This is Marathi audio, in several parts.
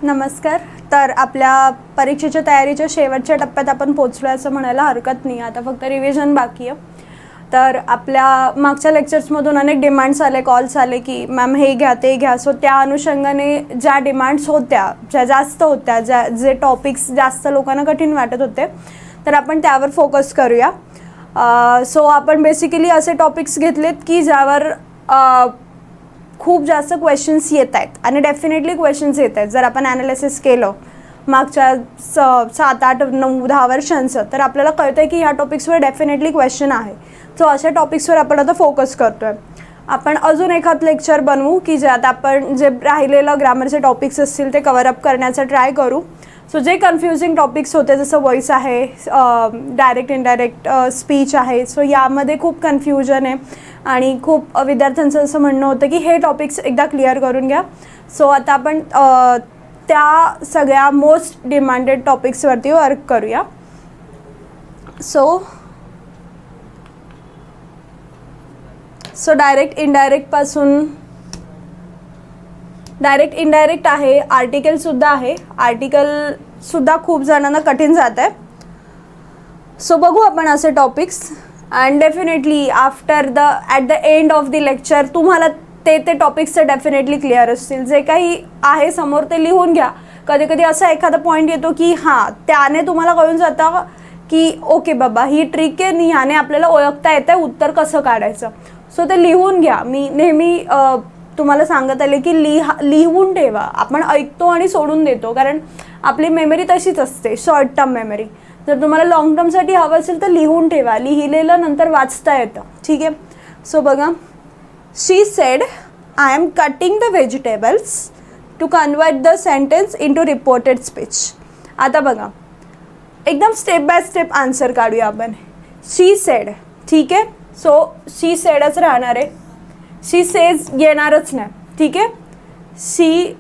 नमस्कार. तर आपल्या परीक्षेच्या तयारीच्या शेवटच्या टप्प्यात आपण पोहोचलो असं म्हणायला हरकत नाही. आता फक्त रिव्हिजन बाकी आहे. तर आपल्या मागच्या लेक्चर्समधून अनेक डिमांड्स आले, कॉल्स आले की मॅम हे घ्या ते घ्या. सो त्या अनुषंगाने ज्या डिमांड्स होत्या, ज्या जास्त होत्या, जे टॉपिक्स जास्त लोकांना कठीण वाटत होते, तर आपण त्यावर फोकस करूया. सो आपण बेसिकली असे टॉपिक्स घेतलेत की ज्यावर खूप जास्त क्वेश्चन्स येत आहेत आणि डेफिनेटली क्वेश्चन्स येत आहेत. जर आपण ॲनालिसिस केलं मागच्या 7, 8, 9, 10 वर्षांचं, तर आपल्याला कळतं आहे की ह्या टॉपिक्सवर डेफिनेटली क्वेश्चन आहे. सो अशा टॉपिक्सवर आपण आता फोकस करतो आहे. आपण अजून एखादं लेक्चर बनवू की ज्यात आपण जे राहिलेलं ग्रामरचे टॉपिक्स असतील ते कवरअप करण्याचा ट्राय करू. सो जे कन्फ्युजिंग टॉपिक्स होते, जसं व्हॉईस आहे, डायरेक्ट इनडायरेक्ट स्पीच आहे, सो यामध्ये खूप कन्फ्युजन आहे आणि खूप विद्यार्थ्यांचं असं म्हणणं होतं की हे टॉपिक्स एकदा क्लिअर करून घ्या. सो आता आपण त्या सगळ्या मोस्ट डिमांडेड टॉपिक्सवरती वर्क करूया. सो डायरेक्ट इनडायरेक्ट आहे, आर्टिकलसुद्धा आहे. आर्टिकलसुद्धा खूप जणांना कठीण जात आहे. सो बघू आपण असे topics. And definitely at the end of the lecture तुम्हाला ते टॉपिक्स तर डेफिनेटली क्लिअर असतील. जे काही आहे समोर ते लिहून घ्या. कधी कधी असा एखादा पॉईंट येतो की हां, त्याने तुम्हाला कळून जातं की ओके बाबा ही ट्रिक आहे आणि ह्याने आपल्याला ओळखता येतं आहे उत्तर कसं काढायचं. सो ते लिहून घ्या. मी नेहमी तुम्हाला सांगत आले की लिहून ठेवा. आपण ऐकतो आणि सोडून देतो, कारण आपली मेमरी तशीच असते, शॉर्ट टर्म मेमरी. जर तुम्हाला लॉंग टर्मसाठी हवं असेल तर लिहून ठेवा. लिहिलेलं नंतर वाचता येतं. ठीक आहे. सो बघा, she said I am cutting the vegetables to convert the sentence into reported speech. आता बघा, एकदम स्टेप बाय स्टेप आन्सर काढूया आपण. शी सेड, ठीक आहे. सो शी सेडच राहणार आहे. शी सेज येणारच नाही. ठीक आहे. शी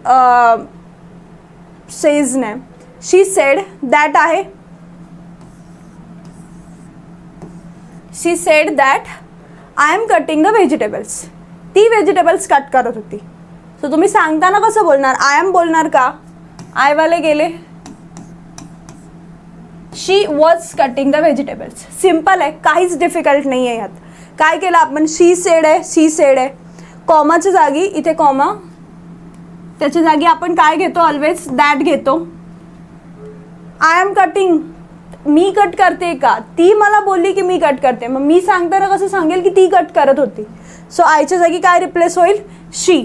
सेज नाही. शी सेड दॅट आहे. She said that I am cutting the vegetables. ती व्हेजिटेबल्स कट करत होती. सो तुम्ही सांगताना कसं बोलणार? आय एम बोलणार का? आयवाले गेले. She was cutting the vegetables. Simple आहे, काहीच डिफिकल्ट नाही आहे ह्यात. काय केलं आपण? शी सेड आहे, शी सेड आहे. कॉमाच्या जागी इथे कॉमा, त्याच्या जागी आपण काय घेतो? ऑलवेज दॅट घेतो. I am cutting, me cut करते का? ती मला बोलली की मी कट करते, मग मी सांगताना कसं सांगेल की ती कट करत होती? सो आयच्या जागी काय रिप्लेस होईल? She.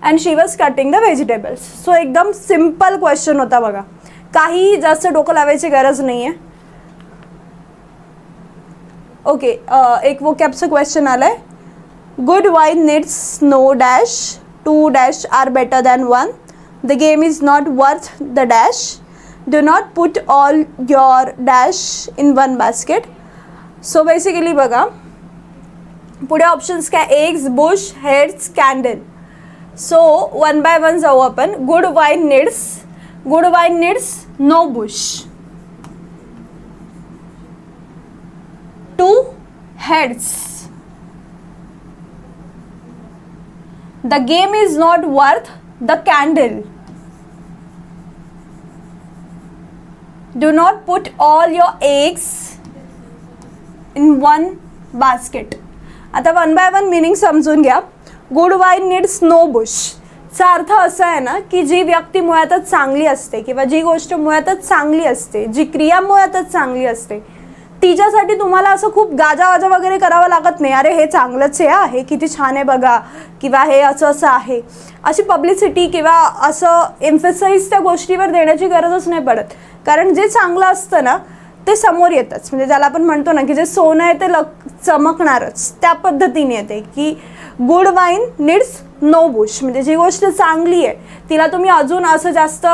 And she was cutting the vegetables. So एकदम सिम्पल क्वेश्चन होता बघा. काही जास्त डोकं लावायची गरज नाही आहे. ओके, एक वोकॅबचं क्वेश्चन आलं आहे. Good wine needs no dash, 2 dash are better than 1. The game is not worth the dash. Do not put all your dash in one basket. So basically बघा, पुढे ऑप्शन्स काय? Eggs, bush, heads, candle. So 1 by 1 जाऊ आपण. Good wine needs no bush. 2 heads. The game is not worth the candle. Do not put all your eggs in one basket. आता 1 बाय 1 मिनिंग समजून घ्या. Good wine needs no bush चा अर्थ असा आहे ना की जी व्यक्ती मुळातच चांगली असते किंवा जी गोष्ट मुळातच चांगली असते, जी क्रिया मुळातच चांगली असते, तिच्यासाठी तुम्हाला असं खूप गाजावाजा वगैरे करावं लागत नाही. अरे हे चांगलंच आहे, किती छान आहे बघा, किंवा हे असं असं आहे, अशी पब्लिसिटी किंवा असं एम्फसाइज त्या गोष्टीवर देण्याची गरजच नाही पडत. कारण जे चांगलं असतं ना ते समोर येतच. म्हणजे ज्याला आपण म्हणतो ना की जे सोनं आहे ते चमकणारच, त्या पद्धतीने येते की good wine needs no bush. म्हणजे जी गोष्ट चांगली आहे तिला तुम्ही अजून असं जास्त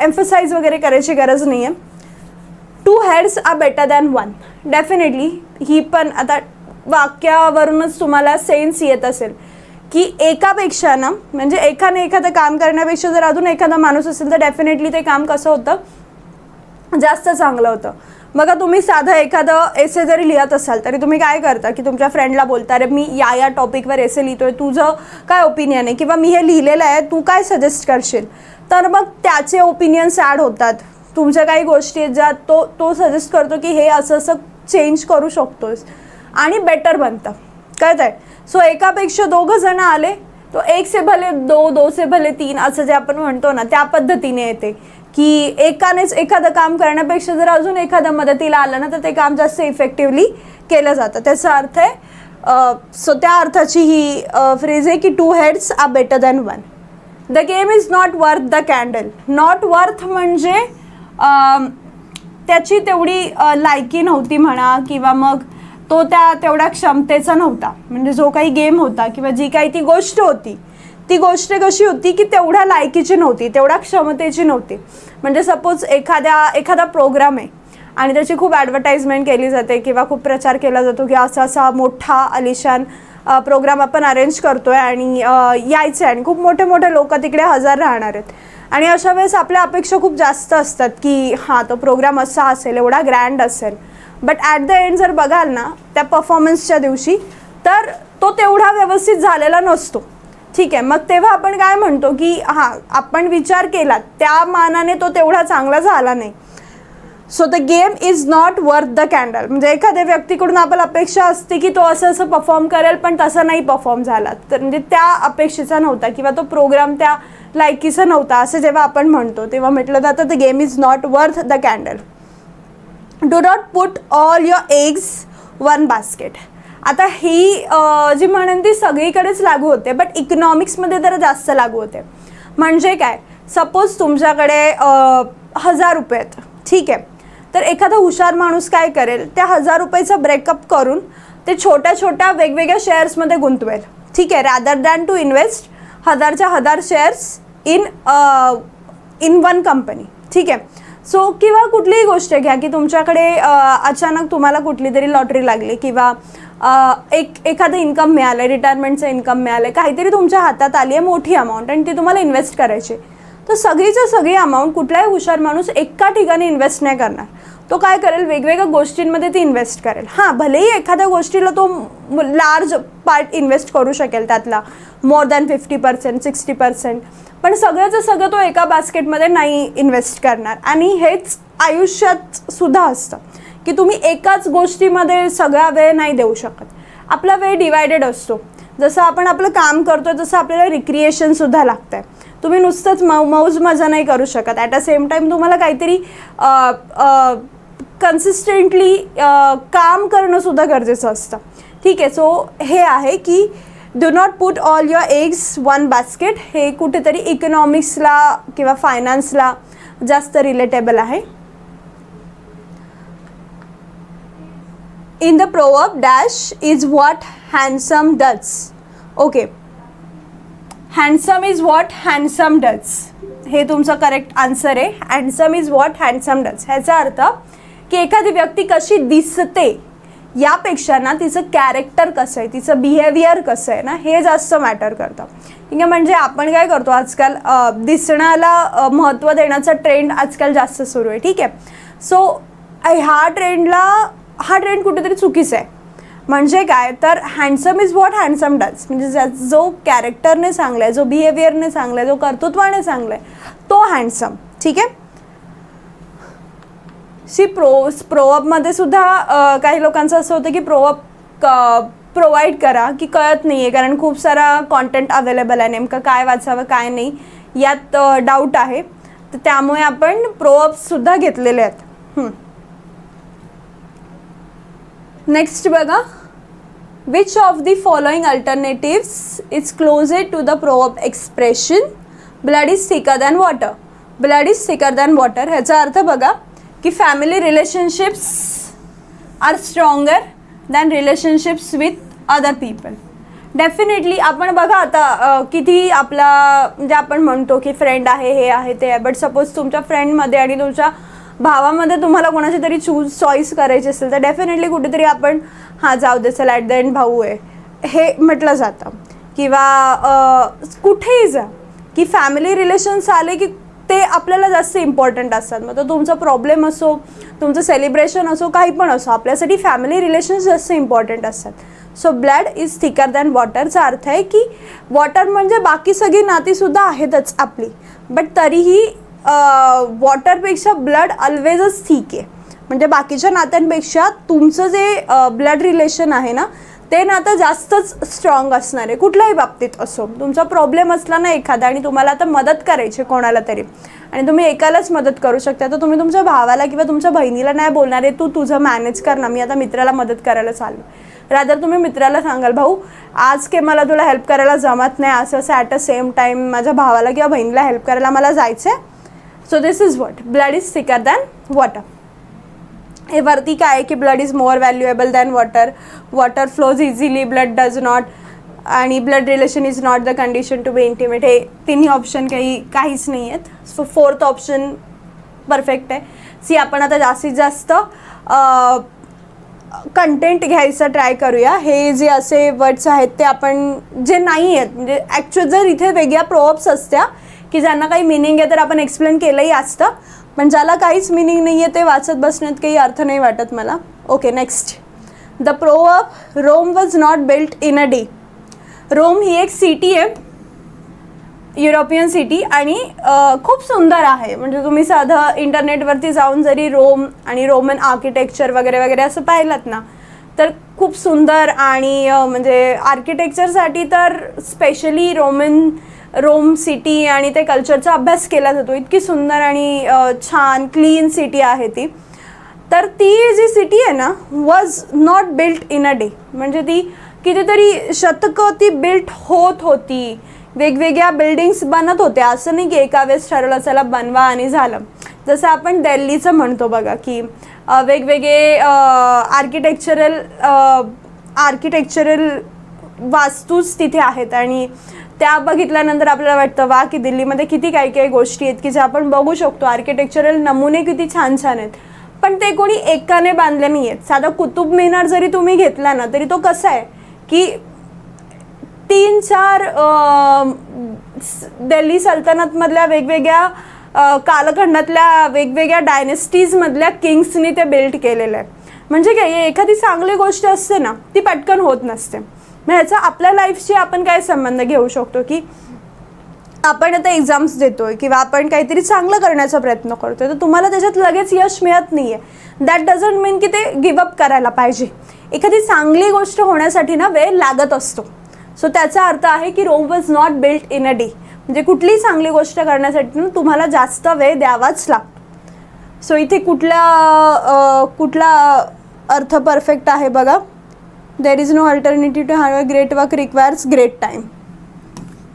एम्फसाइज वगैरे करायची गरज नाही आहे. 2 heads are better than 1. Definitely ही पण आता वाक्यावरूनच तुम्हाला सेन्स येत असेल की एकापेक्षा ना, म्हणजे एकाने एखादं काम करण्यापेक्षा जर अजून एखादा माणूस असेल तर डेफिनेटली ते काम कसं होतं? जास्त चांगलं होतं. बघा तुम्ही साधं एखादं एसे जरी लिहत असाल तरी तुम्ही काय करता की तुमच्या फ्रेंडला बोलता, अरे मी या टॉपिकवर एसे लिहितोय, तुझं काय ओपिनियन आहे, किंवा मी हे लिहिलेलं आहे, तू काय सजेस्ट करशील. तर मग त्याचे ओपिनियन्स ॲड होतात. तुमच्या काही गोष्टी आहेत ज्या तो सजेस्ट करतो की हे असं असं चेंज करू शकतोस आणि बेटर बनतं, कळत आहे. सो एकापेक्षा दोघं जण आले तो एक से भले दो से भले तीन असं जे आपण म्हणतो ना, त्या पद्धतीने येते की एकानेच एखादं काम करण्यापेक्षा जर अजून एखादं मदतीला आलं ना तर ते काम जास्त इफेक्टिव्हली केलं जातं. त्याचा अर्थ आहे सो त्या अर्थाची ही फ्रेज आहे की 2 heads are better than 1. The game is not worth the candle. Not worth म्हणजे त्याची तेवढी लायकी नव्हती म्हणा, किंवा मग तो तेवढ्या क्षमतेचा नव्हता. म्हणजे जो काही गेम होता किंवा जी काही ती गोष्ट होती, ती गोष्ट कशी होती की तेवढ्या लायकीची नव्हती, तेवढ्या क्षमतेची नव्हती. म्हणजे सपोज एखादा प्रोग्राम आहे आणि त्याची खूप ॲडव्हर्टाइजमेंट केली जाते किंवा खूप प्रचार केला जातो की असा मोठा आलिशान प्रोग्राम आपण अरेंज करतोय आणि यायचं आहे आणि खूप मोठे लोक तिकडे हजर राहणार आहेत. आणि अशा वेळेस आपल्या अपेक्षा खूप जास्त असतात की हां तो प्रोग्राम असा असेल, एवढा ग्रँड असेल. बट ॲट द एंड जर बघाल ना त्या परफॉर्मन्सच्या दिवशी तर तो तेवढा व्यवस्थित झालेला नसतो. ठीक आहे, मग तेव्हा आपण काय म्हणतो की हां आपण विचार केला त्या मानाने तो तेवढा चांगला झाला नाही. So the game is not worth the candle. म्हणजे एखाद्या व्यक्तीकडून आपल्याला अपेक्षा असते की तो असं परफॉर्म करेल पण तसा नाही परफॉर्म झाला, तर म्हणजे त्या अपेक्षेचा नव्हता किंवा तो प्रोग्राम त्या लायकीचा नव्हता असं जेव्हा आपण म्हणतो तेव्हा म्हटलं जातं the game is not worth the candle. Do not put all your eggs one basket. आता ही जी म्हणेन ती सगळीकडेच लागू होते, बट इकॉनॉमिक्समध्ये जरा जास्त लागू होते. म्हणजे काय, सपोज तुमच्याकडे 1000 रुपये आहेत, ठीक आहे, तर एखादा हुशार माणूस काय करेल, त्या 1000 रुपयेचा ब्रेकअप करून ते छोट्या वेगवेगळ्या शेअर्समध्ये गुंतवेल. ठीक आहे, rather than to invest 1000 shares in one company. ठीक आहे. सो किंवा कुठलीही गोष्ट घ्या की तुमच्याकडे अचानक तुम्हाला कुठली तरी लॉटरी लागली किंवा एखादं इन्कम मिळालं आहे, रिटायरमेंटचं इन्कम मिळालं आहे, काहीतरी तुमच्या हातात आली आहे मोठी अमाऊंट आणि ती तुम्हाला इन्व्हेस्ट करायची. तर सगळी अमाऊंट कुठलाही हुशार माणूस एका ठिकाणी इन्व्हेस्ट नाही करणार. तो काय करेल, वेगवेगळ्या गोष्टींमध्ये ती इन्व्हेस्ट करेल. हां, भलेही एखाद्या गोष्टीला तो लार्ज पार्ट इन्व्हेस्ट करू शकेल, त्यातला मोर दॅन 50%, 60%, पण सगळ्याचं सगळं तो एका बास्केटमध्ये नाही इन्व्हेस्ट करणार. आणि हेच आयुष्यात सुद्धा असतं की तुम्ही एकाच गोष्टीमध्ये सगळा वेळ नाही देऊ शकत. आपला वेळ डिवायडेड असतो. जसं आपण आपलं काम करतो तसं आपल्याला रिक्रिएशनसुद्धा लागतं आहे. तुम्ही नुसतंच मौज मजा नाही करू शकत. ॲट अ सेम टाईम तुम्हाला काहीतरी कन्सिस्टंटली काम करणंसुद्धा गरजेचं असतं. ठीक आहे. सो हे आहे की do not put all your eggs one basket. हे कुठेतरी इकॉनॉमिक्सला किंवा फायनान्सला जास्त रिलेटेबल आहे. In the proverb dash is what handsome does. Okay, handsome is what handsome does, हे तुमचं करेक्ट आन्सर आहे. Handsome is what handsome does ह्याचा अर्थ की एखादी व्यक्ती कशी दिसते यापेक्षा ना तिचं कॅरेक्टर कसं आहे, तिचं बिहेवियर कसं आहे ना, हे जास्त मॅटर करतं. ठीक आहे. म्हणजे आपण काय करतो आजकाल, दिसण्याला महत्त्व देण्याचा ट्रेंड आजकाल जास्त सुरू आहे. ठीक आहे. सो हा ट्रेंड कुठेतरी चुकीचा आहे. म्हणजे काय तर handsome is what handsome does, म्हणजे जो कॅरेक्टरने चांगला आहे, जो बिहेवियरने चांगला आहे, जो कर्तृत्वाने चांगला आहे तो हँडसम. ठीक आहे. प्रोवर्बमध्ये सुद्धा काही लोकांचं असं होतं की प्रोव्हाइड करा की कळत नाही आहे, कारण खूप सारा कॉन्टेंट अवेलेबल आहे, नेमकं काय वाचावं काय नाही यात डाऊट आहे. तर त्यामुळे आपण प्रोवर्ब्ससुद्धा घेतलेले आहेत. नेक्स्ट बघा, which of the following alternatives is closer to the proverb expression blood is thicker than water. Blood is thicker than water ह्याचा अर्थ बघा की family relationships are stronger than relationships with other people. Definitely आपण बघा आता किती आपला म्हणजे आपण म्हणतो की फ्रेंड आहे, हे आहे, ते आहे, बट सपोज तुमच्या फ्रेंडमध्ये आणि तुमच्या भावामध्ये तुम्हाला कोणाची तरी चॉईस करायची असेल तर डेफिनेटली कुठेतरी आपण हां जाऊ दे चल ॲट द एंड भाऊ आहे हे म्हटलं जातं. किंवा कुठेही जा की फॅमिली रिलेशन्स आले की ते आपल्याला जास्त इम्पॉर्टंट असतात. मग तो तुमचा प्रॉब्लेम असो, तुमचं सेलिब्रेशन असो, काही पण असो, आपल्यासाठी फॅमिली रिलेशन्स जास्त इम्पॉर्टंट असतात. So blood is thicker than वॉटरचा अर्थ आहे की वॉटर म्हणजे बाकी सगळी नातीसुद्धा आहेतच आपली, बट तरीही वॉटरपेक्षा ब्लड ऑलवेजच थिक आहे. म्हणजे बाकीच्या नात्यांपेक्षा तुमचं जे ब्लड रिलेशन आहे ना, ते नातं जास्तच स्ट्रॉंग असणार आहे. कुठल्याही बाबतीत असो, तुमचा प्रॉब्लेम असला ना एखादा आणि तुम्हाला आता मदत करायची कोणाला तरी, आणि तुम्ही एकालाच मदत करू शकता, तर तुम्ही तुमच्या भावाला किंवा तुमच्या बहिणीला नाही बोलणार आहे तू तुझं मॅनेज कर ना, मी आता मित्राला मदत करायला चाललो. रादर तुम्ही मित्राला सांगाल, भाऊ आज के मला तुला हेल्प करायला जमत नाही, असं ॲट अ सेम टाईम माझ्या भावाला किंवा बहिणीला हेल्प करायला मला जायचं आहे. So this is what blood is thicker than water. हे वरती काय आहे की blood is more valuable than water, water flows easily, blood does not, आणि blood relation is not the condition to be intimate. हे तिन्ही ऑप्शन काहीच नाही आहेत. सो फोर्थ ऑप्शन परफेक्ट आहे. सी आपण आता जास्तीत जास्त कंटेंट घ्यायचं ट्राय करूया. हे जे असे वर्ड्स आहेत ते आपण जे नाही आहेत, म्हणजे ॲक्च्युअल जर इथे वेगळ्या प्रोवर्ब्स असत्या की ज्यांना काही मिनिंग आहे तर आपण एक्सप्लेन केलंही असतं, पण ज्याला काहीच मिनिंग नाही आहे ते वाचत बसण्यात काही अर्थ नाही वाटत मला. Okay, next. The proverb Rome was not built in a day. Rome ही एक सिटी आहे, युरोपियन सिटी, आणि खूप सुंदर आहे. म्हणजे तुम्ही साधं इंटरनेटवरती जाऊन जरी रोम आणि रोमन आर्किटेक्चर वगैरे वगैरे असं पाहिलं ना, तर खूप सुंदर, आणि म्हणजे आर्किटेक्चरसाठी तर स्पेशली रोम सिटी आणि ते कल्चरचा अभ्यास केला जातो. इतकी सुंदर आणि छान क्लीन सिटी आहे ती. तर ती जी सिटी आहे ना, was not built in a day. म्हणजे ती कितीतरी शतकं ती बिल्ट होत होती, वेगवेगळ्या बिल्डिंग्स बनत होत्या. असं नाही की एका वेळेस ठरवलं चला बनवा आणि झालं. जसं आपण दिल्लीचं म्हणतो बघा की वेगवेगळे आर्किटेक्चरल वास्तूच तिथे आहेत, आणि त्या बघितल्यानंतर आपल्याला वाटतं वा की दिल्लीमध्ये किती काही काही गोष्टी आहेत की ज्या आपण बघू शकतो. आर्किटेक्चरल नमुने किती छान छान आहेत, पण ते कोणी एकाने बांधले नाही आहेत. साधा कुतुब मिनार जरी तुम्ही घेतला ना, तरी तो कसा आहे की 3-4 दिल्ली सल्तनतमधल्या वेगवेगळ्या कालखंडातल्या वेगवेगळ्या डायनेस्टीजमधल्या किंग्सनी ते बिल्ड केलेलं आहे. म्हणजे काय, एखादी चांगली गोष्ट असते ना ती पटकन होत नसते. मग ह्याचा आपल्या लाईफशी आपण काय संबंध घेऊ शकतो की आपण आता एक्झाम्स देतोय किंवा आपण काहीतरी चांगलं करण्याचा प्रयत्न करतोय, तर तुम्हाला त्याच्यात लगेच यश मिळत नाही आहे. दॅट डझंट मीन की ते गिवअप करायला पाहिजे. एखादी चांगली गोष्ट होण्यासाठी ना वेळ लागत असतो. सो त्याचा अर्थ आहे की Rome was not built in a day. म्हणजे कुठलीही चांगली गोष्ट करण्यासाठी ना तुम्हाला जास्त वेळ द्यावाच लागतो. सो इथे कुठला अर्थ परफेक्ट आहे बघा. There is no alternative to hard work. Great work requires great time.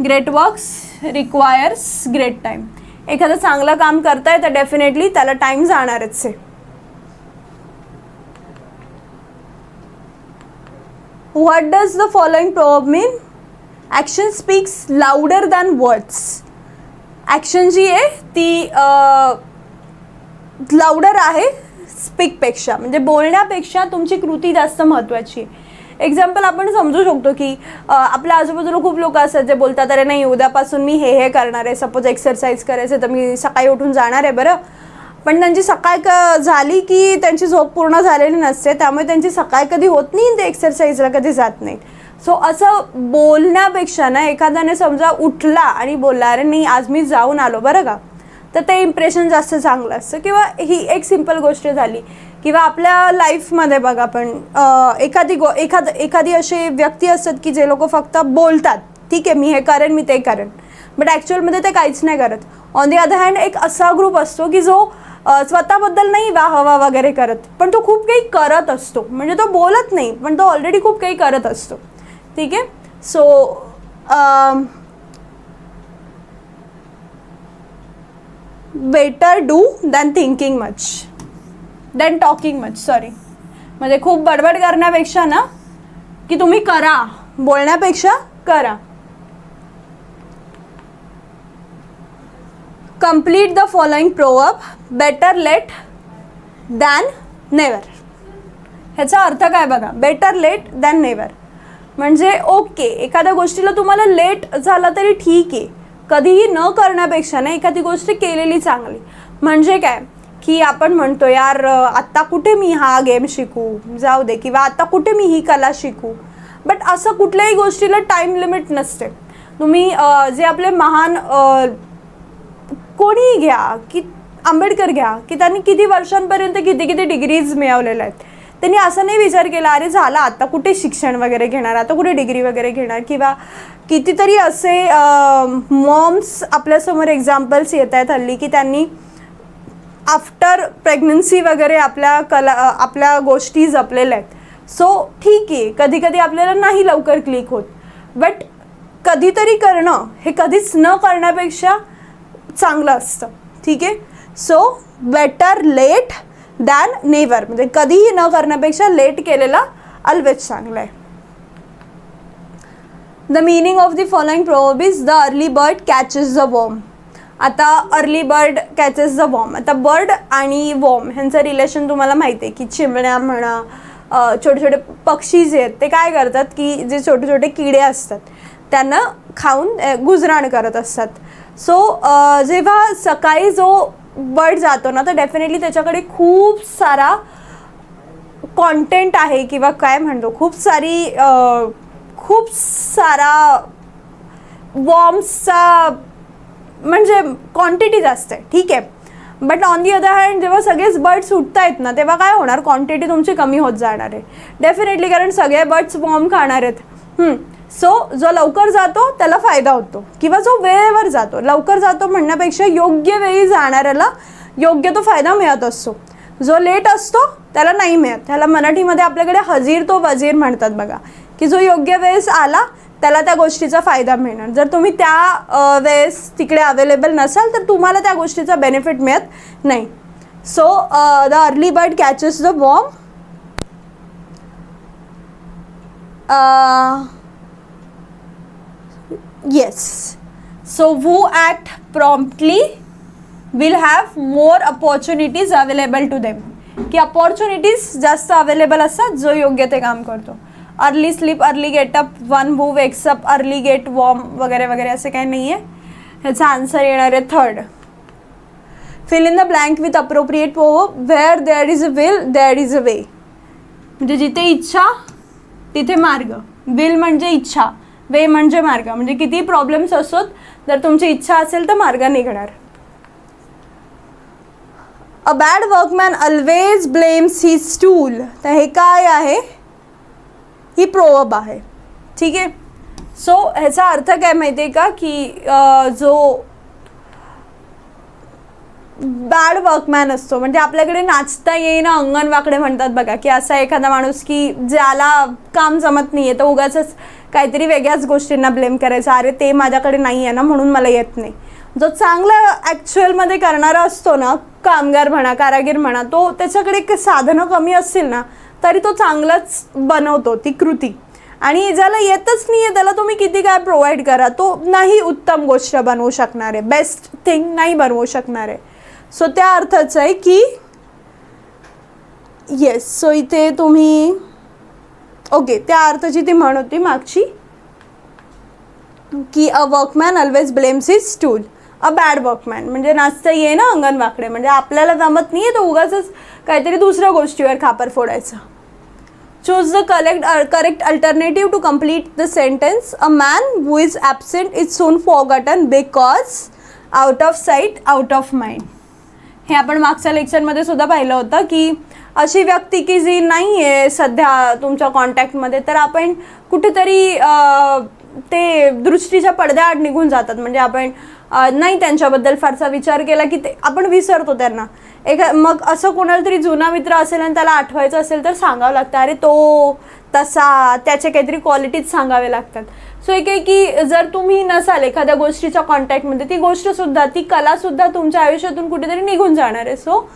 Great works requires great time. एखादं चांगलं काम करताय तर डेफिनेटली त्याला टाईम जाणारच आहे. What does the following proverb mean? Action speaks louder than words. Action जी आहे ती लाउडर आहे स्पीकपेक्षा. म्हणजे बोलण्यापेक्षा तुमची कृती जास्त महत्त्वाची आहे. एक्झाम्पल आपण समजू शकतो की आपल्या आजूबाजूला खूप लोक असतात जे बोलतात अरे नाही उद्यापासून मी हे करणार आहे. सपोज एक्सरसाइज करायचं तर मी सकाळी उठून जाणार आहे बरं, पण त्यांची सकाळ झाली की त्यांची झोप पूर्ण झालेली नसते, त्यामुळे त्यांची सकाळ कधी होत नाही, ते एक्सरसाइजला कधी जात नाहीत. सो असं बोलण्यापेक्षा ना एखाद्याने समजा उठला आणि बोलला अरे नाही आज मी जाऊन आलो बरं का, तर ते इम्प्रेशन जास्त चांगलं असतं. किंवा ही एक सिंपल गोष्ट झाली. किंवा आपल्या लाईफमध्ये बघा आपण एखादी असे व्यक्ती असतात की जे लोक फक्त बोलतात ठीक आहे मी हे करेन मी ते करेन, बट ॲक्च्युअलमध्ये ते काहीच नाही करत. ऑन दी अदर हँड एक असा ग्रुप असतो की जो स्वतःबद्दल नाही वाहवा वगैरे करत, पण तो खूप काही करत असतो. म्हणजे तो बोलत नाही पण तो ऑलरेडी खूप काही करत असतो. ठीक आहे. So better do than thinking much than talking much. Sorry, म्हणजे खूप बडबड करण्यापेक्षा ना की तुम्ही करा, बोलण्यापेक्षा करा. Complete the following proverb. Better late than never. ह्याचा अर्थ काय बघा. बेटर लेट दॅन नेवर म्हणजे ओके एखाद्या गोष्टीला तुम्हाला लेट झाला तरी ठीक आहे, कधीही न करण्यापेक्षा ना एखादी गोष्ट केलेली चांगली. म्हणजे काय की आपण म्हणतो यार आत्ता कुठे मी हा गेम शिकू, जाऊ दे, किंवा आत्ता कुठे मी ही कला शिकू. बट असं कुठल्याही गोष्टीला टाईम लिमिट नसते. तुम्ही जे आपले महान कोणीही घ्या, की आंबेडकर घ्या, की त्यांनी किती वर्षांपर्यंत किती किती डिग्रीज मिळवलेल्या आहेत. त्यांनी असं नाही विचार केला अरे झाला आता कुठे शिक्षण वगैरे घेणार, आता कुठे डिग्री वगैरे घेणार. किंवा कितीतरी असे मॉम्स आपल्यासमोर एक्झाम्पल्स येत आहेत हल्ली, की त्यांनी आफ्टर प्रेग्नन्सी वगैरे आपल्या गोष्टी जपलेल्या आहेत. सो ठीक आहे, कधी कधी आपल्याला नाही लवकर क्लिक होत, बट कधीतरी करणं हे कधीच न करण्यापेक्षा चांगलं असतं. ठीक आहे. So better late than never, म्हणजे कधीही न करण्यापेक्षा लेट केलेला ऑलवेज चांगलं आहे. The meaning of the following proverb is the early bird catches the worm. आता early bird catches the worm, आता बर्ड आणि वॉर्म ह्यांचं रिलेशन तुम्हाला माहिती आहे, की चिमण्या म्हणा, छोटे छोटे पक्षी जे आहेत ते काय करतात, की जे छोटे छोटे किडे असतात त्यांना खाऊन गुजराण करत असतात. सो जेव्हा सकाळी जो बर्ड जातो ना, तर डेफिनेटली त्याच्याकडे खूप सारा कॉन्टेंट आहे, किंवा काय म्हणतो खूप सारा वॉर्म्सचा म्हणजे क्वांटिटी जास्त आहे. ठीक आहे. But on the other hand जेव्हा सगळेच बर्ड्स उठत आहेत ना, तेव्हा काय होणार, क्वांटिटी तुमची कमी होत जाणार आहे डेफिनेटली, कारण सगळे बर्ड्स वॉर्म खाणार आहेत. सो जो लवकर जातो त्याला फायदा होतो, किंवा जो वेळेवर जातो, लवकर जातो म्हणण्यापेक्षा योग्य वेळी जाणाऱ्याला योग्य तो फायदा मिळत असतो. जो लेट असतो त्याला नाही मिळत. त्याला मराठीमध्ये आपल्याकडे हजीर तो वजीर म्हणतात बघा, की जो योग्य वेळेस आला त्याला त्या गोष्टीचा फायदा मिळणार. जर तुम्ही त्या वेळेस तिकडे अवेलेबल नसाल तर तुम्हाला त्या गोष्टीचा बेनिफिट मिळत नाही. So the early bird catches the worm. Yes. So who act promptly will have more opportunities available to them. की अपॉर्च्युनिटीज जास्त अवेलेबल असतात जो योग्य ते काम करतो. Early sleep early get up, one who wakes up early get worm वगैरे वगैरे असं काही नाही आहे. ह्याचा आन्सर येणार आहे third. Fill in the blank with appropriate proverb. Where there is a will there is a way. म्हणजे जिथे इच्छा तिथे मार्ग. विल म्हणजे इच्छा, वे म्हणजे मार्ग. म्हणजे किती प्रॉब्लेम्स असोत, जर तुमची इच्छा असेल तर मार्ग निघणार. A bad workman always blames his tool. तर हे काय आहे, ही प्रोवर्ब आहे. ठीक आहे. सो ह्याचा अर्थ काय माहिती आहे का, की जो बॅड वर्कमॅन असतो, म्हणजे आपल्याकडे नाचता येईना अंगण वाकडे म्हणतात बघा, की असा एखादा माणूस की ज्याला काम जमत नाही आहे तर उगाचच काहीतरी वेगळ्याच गोष्टींना ब्लेम करायचा, अरे ते माझ्याकडे नाही आहे ना म्हणून मला येत नाही. जो चांगला ॲक्च्युअलमध्ये करणारा असतो ना, कामगार म्हणा, कारागीर म्हणा, तो त्याच्याकडे साधनं कमी असतील ना तरी तो चांगलाच बनवतो ती कृती. आणि ज्याला येतच नाही आहे त्याला तुम्ही किती काय प्रोव्हाइड करा, तो नाही उत्तम गोष्ट बनवू शकणार आहे, बेस्ट थिंग नाही बनवू शकणार आहे. सो त्या अर्थाचं आहे की येस. सो इथे तुम्ही ओके, त्या अर्थाची ती म्हण होती मागची, की a workman always blames his tool. A bad workman म्हणजे नाचता ये ना अंगण वाकडे, म्हणजे आपल्याला जमत नाही आहे तर उगाचच काहीतरी दुसऱ्या गोष्टीवर खापर फोडायचं. Choose the correct alternative to complete the sentence. A man who is absent is soon forgotten because out of sight out of mind. हे आपण मागच्या लेक्चरमध्ये सुद्धा पाहिलं होतं, की अशी व्यक्ती की जी नाही आहे सध्या तुमच्या कॉन्टॅक्टमध्ये, तर आपण कुठेतरी ते दृष्टीच्या पडद्याआड निघून जातात. म्हणजे आपण नाही त्यांच्याबद्दल फारसा विचार केला की ते आपण विसरतो त्यांना. मग असं कोणाला तरी जुना मित्र असेल आणि त्याला आठवायचं असेल तर सांगावं लागतं, अरे तो तसा, त्याचे काहीतरी क्वालिटीज सांगावे लागतात. सो एक आहे की जर तुम्ही नसाल एखाद्या गोष्टीच्या कॉन्टॅक्टमध्ये, ती गोष्टसुद्धा, ती कलासुद्धा तुमच्या आयुष्यातून कुठेतरी निघून जाणार आहे. So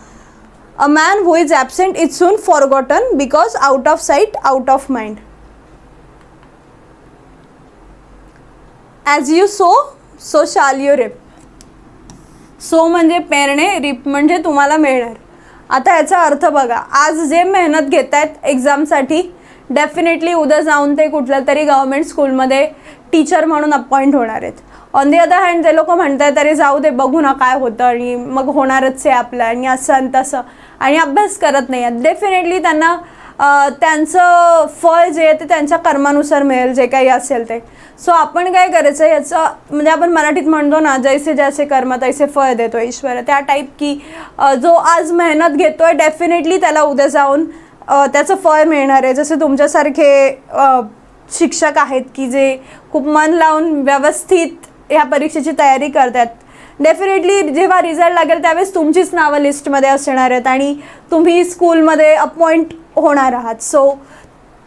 a man who is absent is soon forgotten because out of sight out of mind. As you so shall you rip. So म्हणजे पेरणे, रिप म्हणजे तुम्हाला मिळणार. आता याचा अर्थ बघा, आज जे मेहनत घेत आहेत एक्झामसाठी, डेफिनेटली उद्या जाऊन ते कुठल्या तरी गव्हर्मेंट स्कूलमध्ये टीचर म्हणून अपॉइंट होणार आहेत. ऑन दी अदर हँड ते लोक म्हणतात तरी जाऊ दे, बघू ना काय होतं आणि मग होणारच आहे आपलं आणि असं आणि तसं, आणि अभ्यास करत नाही आहेत. डेफिनेटली त्यांना त्यांचं फळ जे आहे ते त्यांच्या कर्मानुसार मिळेल, जे काही असेल ते. सो आपण काय करायचं याचं म्हणजे आपण मराठीत म्हणतो ना, जैसे जैसे कर्म तैसे फळ देतो ईश्वर, त्या टाईप की जो आज मेहनत घेतोय डेफिनेटली त्याला उद्या जाऊन त्याचं फळ मिळणार आहे. जसे तुमच्यासारखे शिक्षक आहेत की जे खूप मन लावून व्यवस्थित ह्या परीक्षेची तयारी करतात, डेफिनेटली जेव्हा रिझल्ट लागेल त्यावेळेस तुमचीच नावं लिस्टमध्ये असणार आहेत आणि तुम्ही स्कूलमध्ये अपॉइंट होणार आहात. सो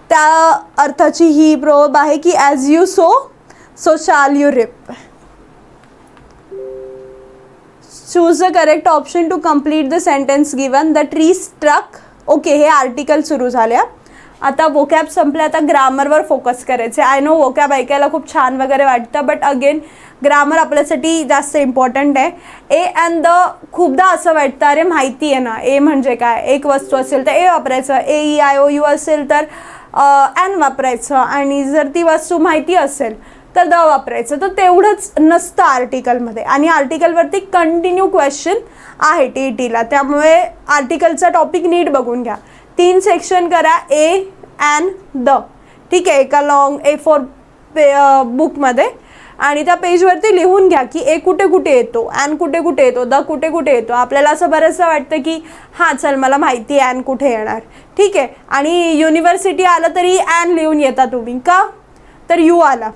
त्या अर्थाची ही प्रोवर्ब आहे की as you sow so shall you reap. Choose the correct option to complete the sentence given. The tree struck. Okay, हे आर्टिकल सुरू झाल्या. आता वोकॅब संपलं, आता ग्रामरवर फोकस करायचे. आय नो वोकॅब ऐकायला खूप छान वगैरे वाटतं, बट अगेन ग्रामर आपल्यासाठी जास्त इम्पॉर्टंट आहे. ए अँड द खूपदा असं वाटतं अरे माहिती आहे ना, ए म्हणजे काय, एक वस्तू असेल तर ए वापरायचं, ए ई आय ओ यू असेल तर ॲन वापरायचं, आणि जर ती वस्तू माहिती असेल तर द वापरायचं. तर तेवढंच नसतं आर्टिकलमध्ये, आणि आर्टिकलवरती कंटिन्यू क्वेश्चन आहे टी ई टीला, त्यामुळे आर्टिकलचा टॉपिक नीट बघून घ्या. 3 सेक्शन करा, ए अँड द, ठीक आहे, एका लॉंग A4 बुकमध्ये, आणि त्या पेजवरती लिहून घ्या की ए कुठे कुठे येतो, ॲन कुठे कुठे येतो, द कुठे कुठे येतो. आपल्याला असं बरंचसं वाटतं की हां चल मला माहिती आहे ॲन कुठे येणार, ठीक आहे, आणि युनिव्हर्सिटी आलं तरी ॲन लिहून येता तुम्ही, का तर यू आला,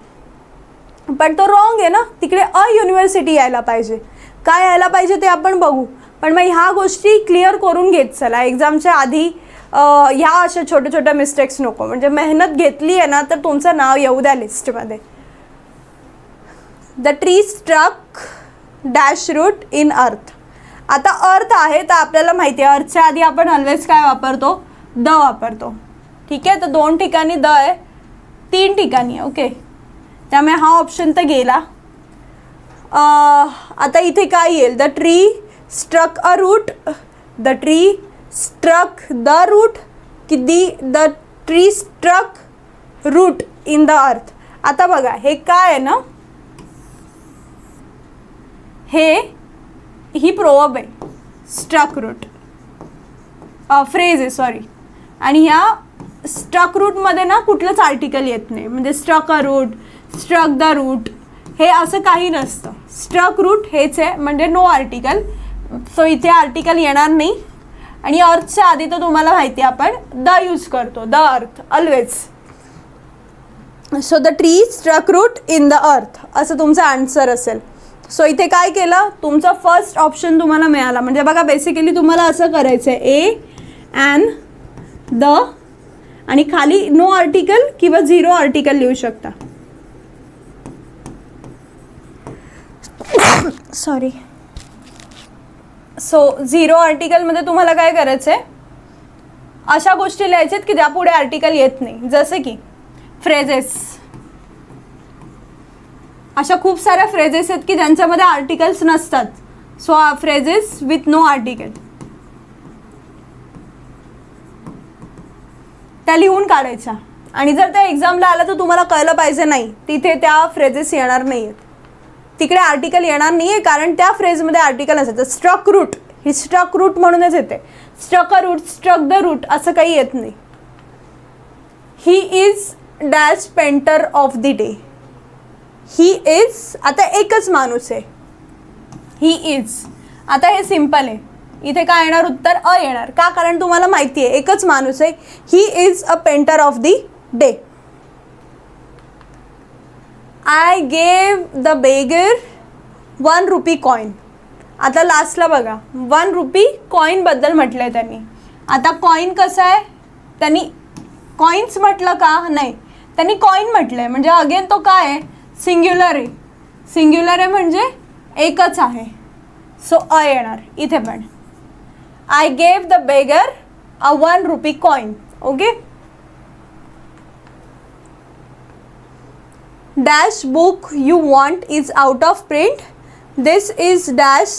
पण तो रॉंग आहे ना, तिकडे युनिव्हर्सिटी यायला पाहिजे. काय यायला पाहिजे ते आपण बघू, पण मग ह्या गोष्टी क्लिअर करून घेत चला एक्झामच्या आधी. ह्या अशा छोट्या छोट्या मिस्टेक्स नको, म्हणजे मेहनत घेतली आहे ना तर तुमचं नाव येऊ द्या लिस्टमध्ये. The tree struck dash root in earth. आता अर्थ आहे तर आपल्याला माहिती आहे अर्थच्या आधी आपण ऑलवेज काय वापरतो, द वापरतो, ठीक आहे. तर 2 ठिकाणी द आहे, 3 ठिकाणी आहे, ओके, त्यामुळे हा ऑप्शन तर गेला. आता इथे काय येईल, the tree struck a root, the tree struck the root की the tree struck root in the earth. आता बघा हे काय आहे ना, ही प्रोवर्ब आहे, स्ट्रक रूट फ्रेज आहे सॉरी, आणि ह्या स्ट्रक रूटमध्ये ना कुठलंच आर्टिकल येत नाही, म्हणजे struck a root, struck the root, हे असं काही नसतं. स्ट्रक रूट हेच आहे, म्हणजे नो आर्टिकल. सो इथे आर्टिकल येणार नाही, आणि अर्थच्या आधी तर तुम्हाला माहिती आहे आपण द यूज करतो, the earth always. So the tree struck root in the earth असं तुमचा आन्सर असेल. सो इथे काय केलं, तुमचा फर्स्ट ऑप्शन तुम्हाला मिळाला. म्हणजे बघा बेसिकली तुम्हाला असं करायचं आहे, ए अँड द, आणि खाली नो आर्टिकल किंवा 0 आर्टिकल लिहू शकता. सॉरी. सो 0 आर्टिकलमध्ये तुम्हाला काय करायचं आहे, अशा गोष्टी लिहायच्या आहेत की ज्या पुढे आर्टिकल येत नाही, जसे की फ्रेजेस. अशा खूप साऱ्या फ्रेजेस आहेत की ज्यांच्यामध्ये आर्टिकल्स नसतात. So phrases with no article त्या लिहून काढायच्या, आणि जर त्या एक्झामला आलं तर तुम्हाला कळलं पाहिजे नाही तिथे त्या फ्रेजेस येणार नाही आहेत, तिकडे आर्टिकल येणार नाही आहे, कारण त्या फ्रेजमध्ये आर्टिकल असायचं. स्ट्रक रूट ही स्ट्रक रूट म्हणूनच येते, struck a root, struck the root असं काही येत नाही. He is dash painter of the day. He is, आता एकच माणूस आहे, ही इज. आता हे सिम्पल आहे, इथे काय येणार उत्तर, अ येणार, का कारण तुम्हाला माहिती आहे एकच माणूस आहे. He is a painter of the day. I gave the beggar 1 RuPay coin. आता लास्टला बघा 1 रुपी कॉईनबद्दल म्हटलं आहे त्यांनी. आता कॉईन कसं आहे, त्यांनी कॉईन्स म्हटलं का, नाही, त्यांनी कॉईन म्हटलं आहे, म्हणजे अगेन तो काय आहे, सिंग्युलर आहे. सिंग्युलर आहे म्हणजे एकच आहे. सो अ येणार इथे पण. I gave the beggar a 1 RuPay coin. Okay. Dash book you want is out of print. This is dash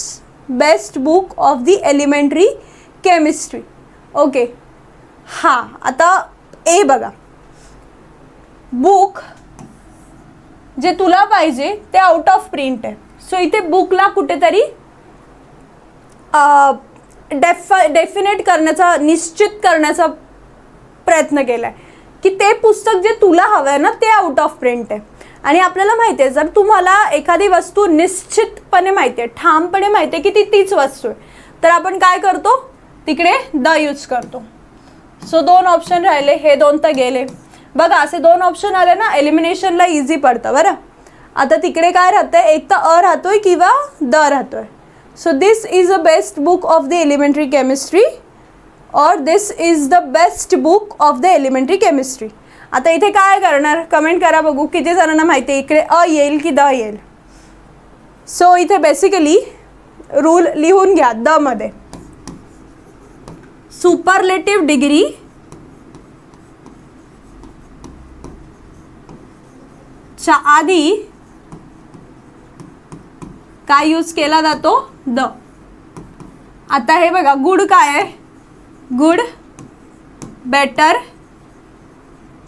best book of the elementary chemistry. Okay. हां, आता ए बघा, बुक जे तुला पाहिजे ते आउट ऑफ प्रिंट आहे. सो इथे बुकला कुठेतरी डेफिनेट करण्याचा, निश्चित करण्याचा प्रयत्न केला आहे की ते पुस्तक जे तुला हवं आहे ना ते आउट ऑफ प्रिंट आहे. आणि आपल्याला माहिती आहे जर तुम्हाला एखादी वस्तू निश्चितपणे माहिती आहे, ठामपणे माहिती आहे की ती तीच वस्तू आहे, तर आपण काय करतो, तिकडे द यूज करतो. सो 2 ऑप्शन राहिले, हे 2 तर गेले. बघा असे 2 ऑप्शन आले ना, एलिमिनेशनला इझी पडतं बरं. आता तिकडे काय राहतं, एक तर अ राहतोय किंवा द राहतोय. So this is a best book of the elementary chemistry or this is the best book of the elementary chemistry. आता इथे काय करणार, कमेंट करा बघू किती जणांना माहिती आहे इकडे अ येईल की द येईल. सो इथे बेसिकली रूल लिहून घ्या द मध्ये. सुपरलेटिव्ह डिग्री च्या आधी काय यूज केला जातो, द. आता हे बघा गुड काय आहे, good, better,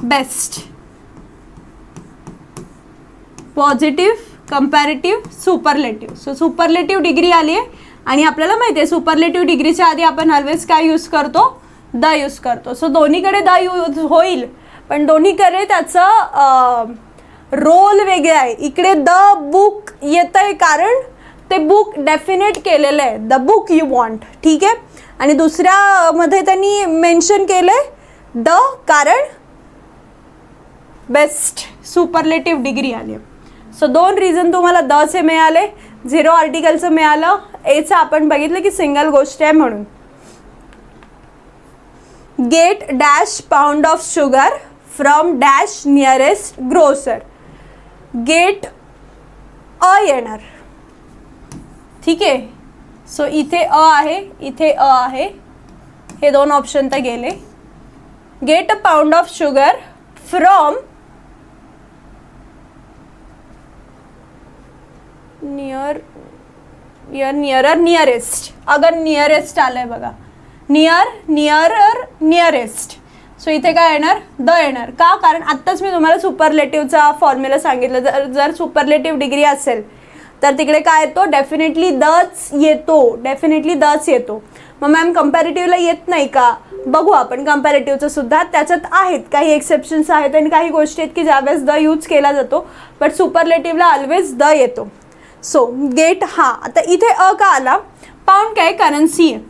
best, positive, comparative, superlative. So superlative degree आली आहे आणि आपल्याला माहिती आहे सुपरलेटिव्ह डिग्रीच्या आधी आपण ऑलवेज काय यूज करतो, द यूज करतो. सो दोन्हीकडे द यूज होईल, पण दोन्हीकडे त्याचं रोल वेगळे आहे. इकडे द बुक येतं आहे कारण ते बुक डेफिनेट केलेलं आहे, द बुक यू वॉन्ट, ठीक आहे. आणि दुसऱ्यामध्ये त्यांनी मेन्शन केलं आहे द कारण बेस्ट सुपरलेटिव्ह डिग्री आली. सो 2 रिझन तुम्हाला दचे मिळाले, 0 आर्टिकलचं मिळालं. एचं आपण बघितलं की सिंगल गोष्ट आहे म्हणून. Get dash pound of sugar from dash nearest grocer. Get a येणार, ठीक आहे. सो इथे अ आहे, इथे अ आहे, हे 2 ऑप्शन तर गेले. Get a pound of sugar from nearer nearest. अगर नियरेस्ट आलंय बघा, नियरेस्ट. सो इथे काय येणार, द येणार. का, कारण आत्ताच मी तुम्हाला सुपरलेटिव्हचा फॉर्म्युला सांगितलं. जर सुपरलेटिव्ह डिग्री असेल तर तिकडे काय येतो, डेफिनेटली दच येतो, डेफिनेटली दच येतो. मग मॅम कंपॅरेटिव्हला येत नाही का, बघू आपण कंपॅरेटिव्हचं सुद्धा. त्याच्यात आहेत काही एक्सेप्शन्स आहेत आणि काही गोष्टी आहेत की ज्यावेळेस द यूज केला जातो, बट सुपरलेटिव्हला ऑलवेज द येतो. सो गेट, हा आता इथे अ का आला, पाऊंड काय करन्सी आहे.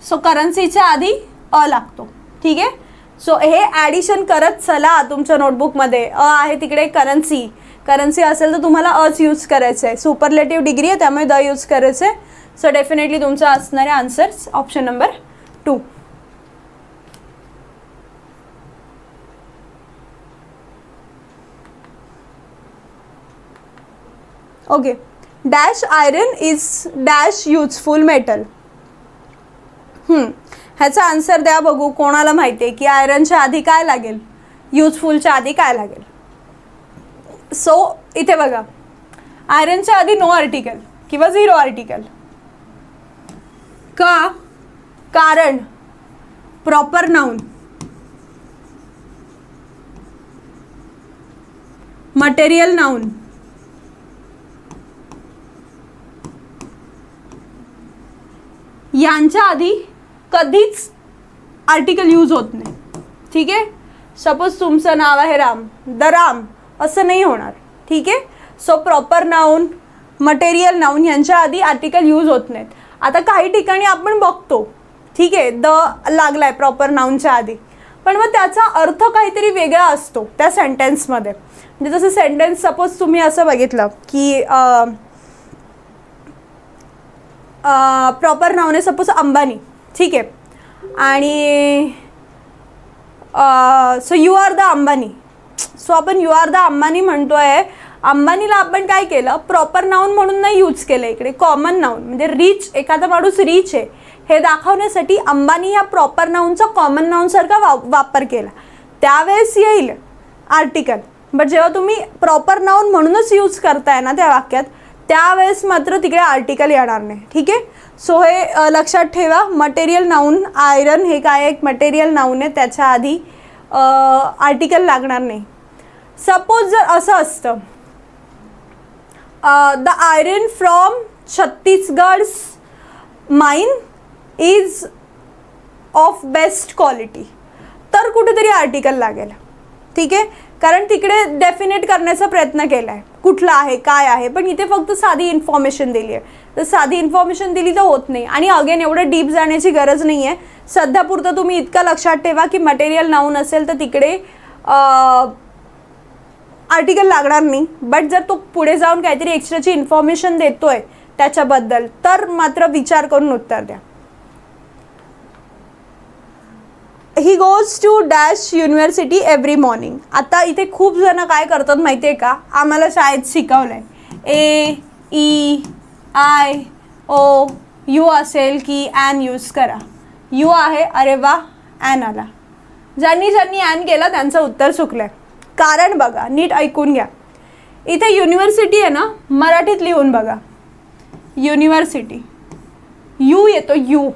सो करन्सीच्या आधी अ लागतो, ठीक आहे. सो हे ॲडिशन करत चला तुमच्या नोटबुकमध्ये. अ आहे तिकडे करन्सी, करन्सी असेल तर तुम्हाला अच यूज करायचं आहे. सुपरलेटिव्ह डिग्री आहे त्यामुळे द यूज करायचं आहे. सो डेफिनेटली तुमचा असणारे answers option number 2. Okay. Dash iron is dash useful metal. ह्याचा आन्सर द्या बघू, कोणाला माहिती आहे की आयरनच्या आधी काय लागेल, युजफुलच्या आधी काय लागेल. सो इथे बघा, आयरनच्या आधी नो आर्टिकल किंवा 0 आर्टिकल. का, कारण प्रॉपर नाउन, मटेरियल नाउन, यांच्या आधी कधीच आर्टिकल यूज होत नाही, ठीक आहे. सपोज तुमचं नाव आहे राम, द राम असं नाही होणार, ठीक आहे. So proper noun, material noun यांच्या आधी आर्टिकल यूज होत नाहीत. आता काही ठिकाणी आपण बघतो, ठीक आहे, द लागलाय प्रॉपर नाउनच्या आधी, पण मग त्याचा अर्थ काहीतरी वेगळा असतो त्या सेंटेन्समध्ये. म्हणजे जसं सेंटेन्स सपोज तुम्ही असं बघितलं की प्रॉपर नाउन आहे सपोज अंबानी, ठीक आहे, आणि so you are the Ambani. So आपण यू आर द अंबानी म्हणतोय, अंबानीला आपण काय केलं, प्रॉपर नाउन म्हणून नाही यूज केलं, इकडे कॉमन नाउन म्हणजे रिच, एखादा माणूस रिच आहे हे दाखवण्यासाठी अंबानी या प्रॉपर नाउनचा कॉमन नाउनसारखा वापर केला. त्यावेळेस येईल आर्टिकल, बट जेव्हा तुम्ही प्रॉपर नाउन म्हणूनच यूज करताय ना त्या वाक्यात, त्यावेळेस मात्र तिकडे आर्टिकल येणार नाही, ठीक आहे. सो हे लक्षात ठेवा. मटेरियल नाउन, आयरन हे काय एक मटेरियल नाउन आहे, त्याच्या आधी आर्टिकल लागणार नाही. सपोज जर असं असतं, the iron from Chhattisgarh's mine is of best quality, तर कुठेतरी आर्टिकल लागेल. ठीक आहे, कारण तिकडे डेफिनेट करण्याचा प्रयत्न केला आहे कुठला आहे काय आहे, पण इथे फक्त साधी इन्फॉर्मेशन दिली आहे. तर साधी इन्फॉर्मेशन दिली तर होत नाही. आणि अगेन एवढं डीप जाण्याची गरज नाही आहे. सध्यापुरतं तुम्ही इतकं लक्षात ठेवा की मटेरियल नाऊन असेल तर तिकडे आर्टिकल लागणार नाही. बट जर तो पुढे जाऊन काहीतरी एक्स्ट्राची इन्फॉर्मेशन देतोय त्याच्याबद्दल तर मात्र विचार करून उत्तर द्या. He goes to dash university every morning. आता इथे खूप जण काय करतात माहिती आहे का, आम्हाला शाळेत शिकवलं आहे AEIO यू असेल की ॲन यूज करा. यू आहे, अरे वा ॲन आला. ज्यांनी ॲन केला त्यांचं उत्तर चुकलं आहे. कारण बघा, नीट ऐकून घ्या. इथे युनिव्हर्सिटी आहे ना, मराठीत लिहून बघा. युनिव्हर्सिटी यू येतो यू.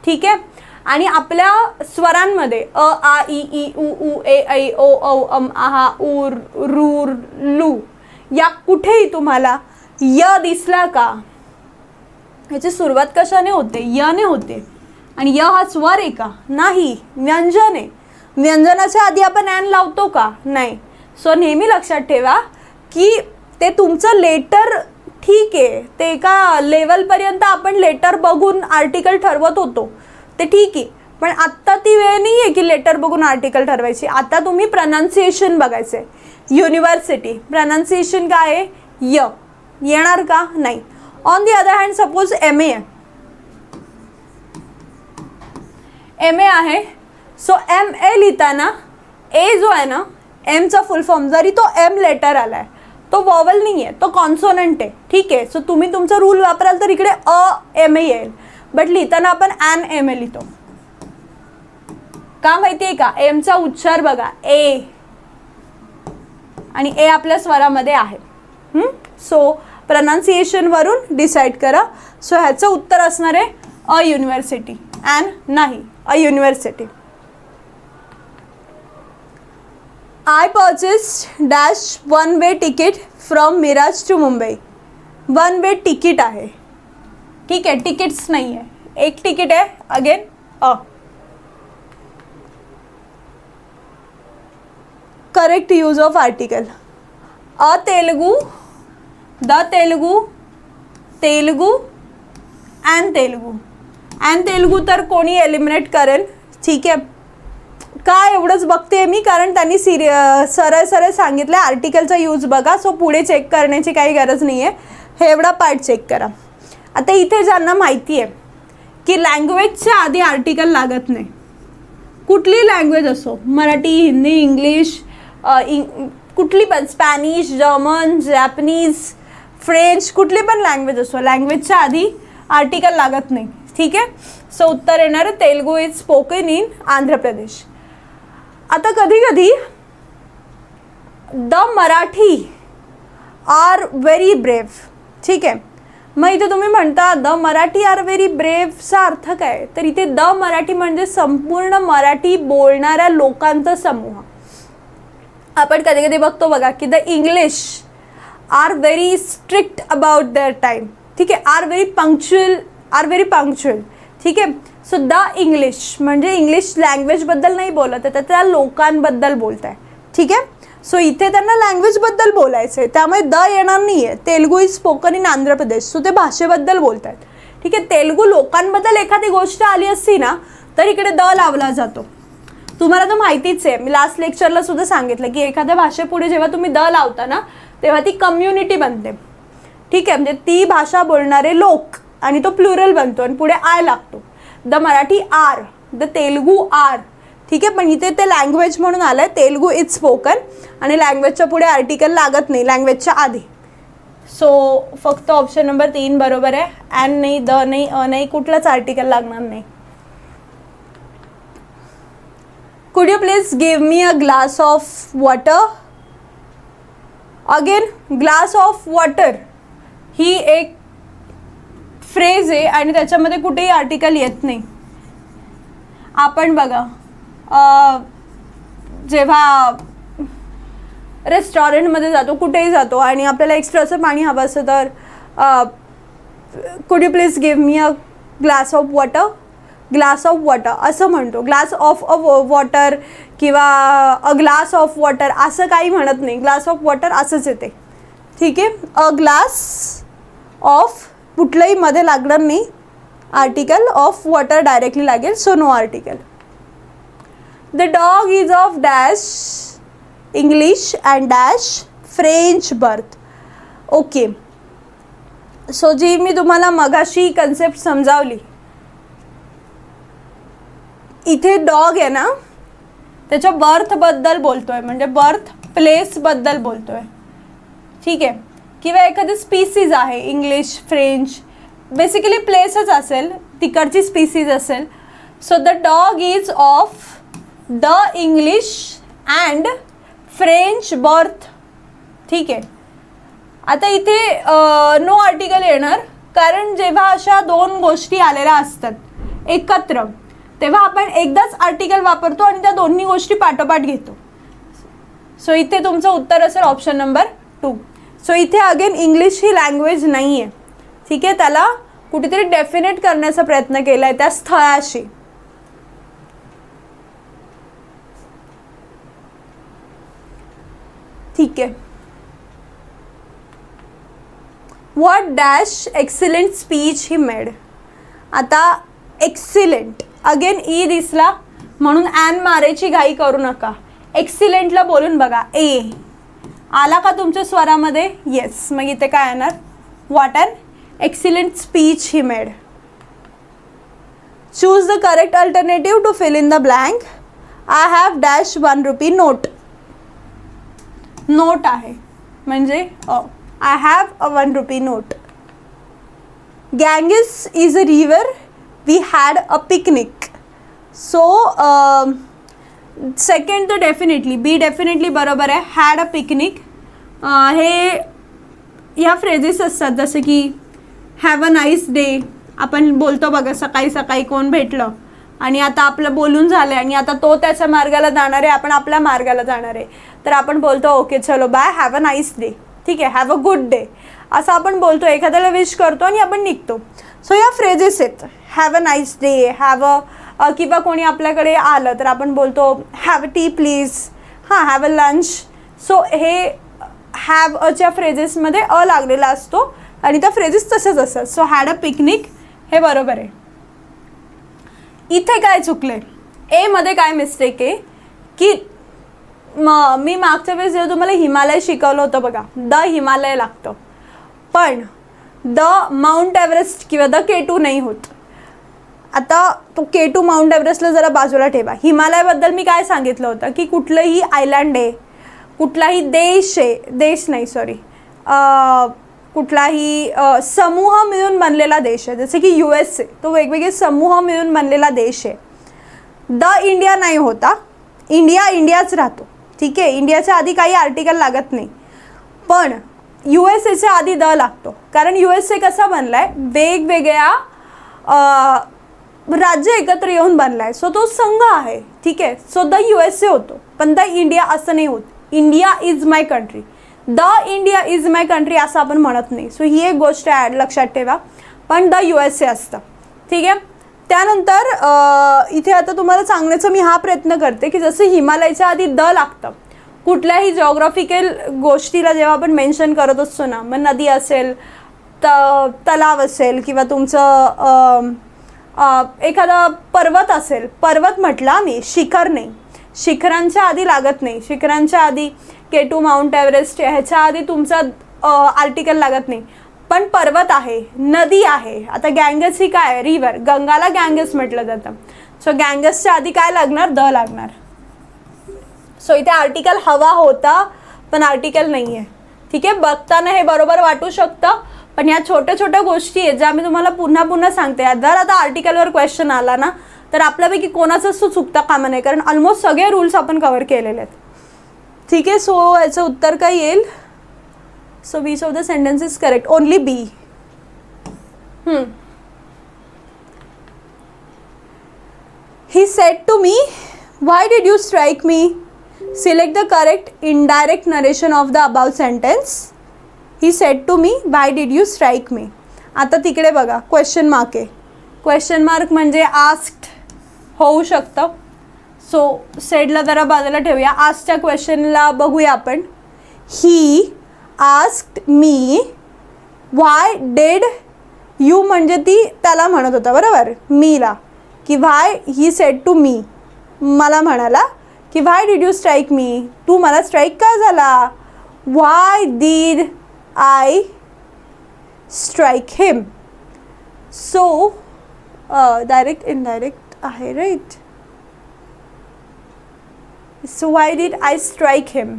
ठीक आहे, आणि आपल्या स्वरांमध्ये अ आ इ ई उ ऊ ए ऐ ओ औ अम आहा ऊर रूर लू या कुठेही तुम्हाला य दिसला का? ह्याची सुरुवात कशाने होते? यने होते. आणि य हा स्वर आहे का? नाही, व्यंजन आहे. व्यंजनाच्या आधी आपण ॲन लावतो का? नाही. सो नेहमी लक्षात ठेवा की ते तुमचं लेटर ठीक आहे, ते एका लेवलपर्यंत आपण लेटर बघून आर्टिकल ठरवत होतो, ते ठीक आहे. पण आत्ता ती वेळ नाही आहे की लेटर बघून आर्टिकल ठरवायची. आता तुम्ही प्रनाउन्सिएशन बघायचं आहे. युनिव्हर्सिटी प्रनाउन्सिएशन काय आहे? य. येणार का? नाही. On the other hand suppose MA आहे. MA आहे. सो MA लिहिताना ए जो आहे ना, एमचा फुल फॉर्म जरी तो एम लेटर आला आहे तो वॉवल नाही आहे, तो कॉन्सोनंट आहे. ठीक आहे, सो तुम्ही तुमचा रूल वापराल तर इकडे MA येईल. बट लिहिताना आपण MA लिहितो. का माहिती आहे का? एमचा उच्चार बघा, ए, आणि ए आपल्या स्वरामध्ये आहे. सो प्रनाउन्सिएशनवरून डिसाईड करा. सो ह्याचं उत्तर असणार आहे अ युनिव्हर्सिटी. ॲन नाही, a university. I purchased dash one way ticket from Miraj to Mumbai. One way ticket आहे. ठीक आहे, तिकीट्स नाही आहे, एक तिकीट आहे. Again a. Correct use of article. A Telugu, the Telugu, Telugu, an Telugu. An Telugu तर कोणी एलिमिनेट करेल. ठीक आहे, काय एवढंच बघते मी, कारण त्यांनी सरळ सरळ सांगितलं आर्टिकलचा यूज बघा. सो पुढे चेक करण्याची काही गरज नाही आहे, हे एवढा पार्ट चेक करा. आता इथे ज्यांना माहिती आहे की लँग्वेजच्या आधी आर्टिकल लागत नाही, कुठली लँग्वेज असो, मराठी, हिंदी, इंग्लिश, कुठली पण, स्पॅनिश, जर्मन, जॅपनीज, फ्रेंच, कुठली पण लँग्वेज असो, लँग्वेजच्या आधी आर्टिकल लागत नाही. ठीक आहे, सो उत्तर येणार Telugu is spoken in Andhra Pradesh. आता कधी कधी the Marathi are very brave. ठीक आहे, मग इथे तुम्ही म्हणता द मराठी आर व्हेरी ब्रेव्हचा अर्थ काय? तर इथे द मराठी म्हणजे संपूर्ण मराठी बोलणाऱ्या लोकांचा समूह. आपण कधी कधी बघतो बघा की the English are very strict about their time. ठीक आहे, आर व्हेरी पंक्च्युअल. ठीक आहे, सो द इंग्लिश म्हणजे इंग्लिश लँग्वेजबद्दल नाही बोलत आहे, तर त्या लोकांबद्दल बोलत आहे. ठीक आहे, सो इथे त्यांना लँग्वेजबद्दल बोलायचं आहे, त्यामुळे द येणार नाही आहे. Telugu is spoken in Andhra Pradesh. So ते भाषेबद्दल बोलत आहेत. ठीक आहे, तेलुगू लोकांबद्दल एखादी गोष्ट आली असती ना तर इकडे द लावला जातो. तुम्हाला तर माहितीच आहे, मी लास्ट लेक्चरला सुद्धा सांगितलं की एखाद्या भाषेपुढे जेव्हा तुम्ही द लावता ना तेव्हा ती कम्युनिटी बनते. ठीक आहे, म्हणजे ती भाषा बोलणारे लोक, आणि तो प्लुरल बनतो आणि पुढे आय लागतो. The Marathi are, the Telugu are. ठीक आहे, पण इथे ते लँग्वेज म्हणून आलं आहे, तेलुगू इज स्पोकन, आणि लँग्वेजच्या पुढे आर्टिकल लागत नाही, लँग्वेजच्या आधी. सो फक्त ऑप्शन नंबर 3 बरोबर आहे. ॲन नाही, द नाही, अ नाही, कुठलाच आर्टिकल लागणार नाही. Could you please give me a glass of water. Again glass of water ही एक फ्रेज आहे आणि त्याच्यामध्ये कुठेही आर्टिकल येत नाही. आपण बघा जेव्हा रेस्टॉरंटमध्ये जातो, कुठेही जातो आणि आपल्याला एक्स्ट्राचं पाणी हवं असतं तर कुड you please give me a glass of water असं म्हणतो. ग्लास ऑफ वॉटर किंवा अ ग्लास ऑफ वॉटर असं काही म्हणत नाही. ग्लास ऑफ वॉटर असंच येते. ठीक आहे. अ ग्लास ऑफ कुठलंही मध्ये लागणार नाही आर्टिकल, ऑफ वॉटर डायरेक्टली लागेल, so no article. The dog is of dash English and dash French birth. Okay, so जी मी तुम्हाला मगाशी कन्सेप्ट समजावली, इथे डॉग आहे ना त्याच्या बर्थबद्दल बोलतोय, म्हणजे बर्थ प्लेसबद्दल बोलतोय. ठीक आहे. किंवा एखादी स्पीसीज आहे, इंग्लिश फ्रेंच, बेसिकली प्लेसच असेल, तिकडची स्पीसीज असेल. So the dog is of the English and French birth. ठीक आहे. आता इथे नो आर्टिकल येणार, कारण जेव्हा अशा दोन गोष्टी आलेल्या असतात एकत्र तेव्हा आपण एकदाच आर्टिकल वापरतो आणि त्या दोन्ही गोष्टी पाठोपाठ घेतो. सो इथे तुमचं उत्तर असेल ऑप्शन नंबर 2. सो इथे अगेन इंग्लिश ही लँग्वेज नाही आहे. ठीक आहे. त्याला कुठेतरी डेफिनेट करण्याचा प्रयत्न केला आहे त्या स्थळाशी. ठीक आहे. What dash excellent speech he made. आता एक्सिलेंट अगेन ई दिसला म्हणून ॲन मारायची घाई करू नका. एक्सिलेंटला बोलून बघा. ए आला का तुमच्या स्वरामध्ये? येस. मग इथे काय येणार? What an excellent speech he made. Choose the correct alternative to fill in the blank. I have dash 1 rupee note. Note आहे म्हणजे I have a 1 rupee note. Ganges is a river. We had a picnic. So second तर डेफिनेटली बी डेफिनेटली बरोबर आहे. हॅड अ पिकनिक हे ह्या फ्रेजेस असतात, जसं की हॅव अ नाईस डे. आपण बोलतो बघा सकाळी सकाळी कोण भेटलं आणि आता आपलं बोलून झालं आणि आता तो त्याच्या मार्गाला जाणार आहे, आपण आपल्या मार्गाला जाणार आहे, तर आपण बोलतो ओके चलो bye, have a nice day. ठीक आहे. हॅव अ गुड डे असं आपण बोलतो, एखाद्याला विश करतो आणि आपण निघतो. सो या फ्रेजेस आहेत. Have a nice day, have a किंवा कोणी आपल्याकडे आलं तर आपण बोलतो हॅव अ टी प्लीज. हां, हॅव अ लंच. सो हे हॅव अच्या फ्रेजेसमध्ये अ लागलेला असतो आणि त्या फ्रेजेस तसेच असतात. सो हॅड अ पिकनिक हे बरोबर आहे. इथे काय चुकले? एमध्ये काय मिस्टेक आहे की मी मागच्या वेळेस जेव्हा तुम्हाला हिमालय शिकवलं होतं बघा, द हिमालय लागतं, पण द माउंट एव्हरेस्ट किंवा द K2 नाही होत. आता तो K2 माउंट एव्हरेस्टला जरा बाजूला ठेवा. हिमालयाबद्दल मी काय सांगितलं होतं की कुठलंही आयलँड आहे, कुठलाही देश आहे, देश नाही सॉरी, कुठलाही समूह मिळून बनलेला देश आहे, जसे की USA, तो वेगवेगळे समूह मिळून बनलेला देश आहे. द इंडिया नाही होता, इंडियाच राहतो. ठीक आहे. इंडियाच्या आधी काही आर्टिकल लागत नाही, पण USAच्या आधी द लागतो, कारण USA कसा बनला आहे, वेगवेगळ्या राज्य एकत्र येऊन बनला आहे. सो तो संघ आहे. ठीक आहे. सो द USA होतो, पण द इंडिया असं नाही होत. India is my country, the India is my country असं आपण म्हणत नाही. सो ही एक गोष्ट लक्षात ठेवा, पण द USA असतं. ठीक आहे. त्यानंतर इथे आता तुम्हाला सांगण्याचा मी हा प्रयत्न करते की जसं हिमालयाच्या आधी द लागतं कुठल्याही जॉग्राफिकल गोष्टीला जेव्हा आपण मेन्शन करत असतो ना, मग नदी असेल, तलाव असेल किंवा तुमचं एखादा पर्वत असेल, पर्वत म्हटला मी, शिखर नाही, शिखरांच्या आधी लागत नाही. शिखरांच्या आधी K2 माउंट एव्हरेस्ट ह्याच्या आधी तुमचा आर्टिकल लागत नाही, पण पर्वत आहे, नदी आहे. आता गँगेस ही काय आहे? रिव्हर. गंगाला गँगेस म्हटलं जातं. सो गँगेसच्या आधी काय लागणार? द लागणार. सो इथे आर्टिकल हवा होता, पण आर्टिकल नाही आहे. ठीक आहे. बघताना हे बरोबर वाटू शकतं, पण ह्या छोट्या छोट्या गोष्टी आहेत ज्या मी तुम्हाला पुन्हा पुन्हा सांगते. जर आता आर्टिकलवर क्वेश्चन आला ना तर आपल्यापैकी कोणाचंच तो चुकता कामा नाही, कारण ऑलमोस्ट सगळे रूल्स आपण कव्हर केलेले आहेत. ठीक आहे. सो याचं उत्तर काय येईल? So which of the sentence is correct? Only B. He said to me, why did you strike me? Select the correct indirect narration of the above sentence. He said to me, why did you strike me. आता तिकडे बघा क्वेश्चन मार्क आहे. क्वेश्चन मार्क म्हणजे आस्क्ड होऊ शकतं. सो सेडला जरा बाजूला ठेवूया. आजच्या क्वेश्चनला बघूया आपण. He asked me why did you, म्हणजे ती त्याला म्हणत होता बरोबर मीला, की व्हाय ही सेड टू मी, मला म्हणाला की why did you strike me, तू मला स्ट्राईक का झाला. Why did I strike him. So direct indirect आहे right. So why did I strike him.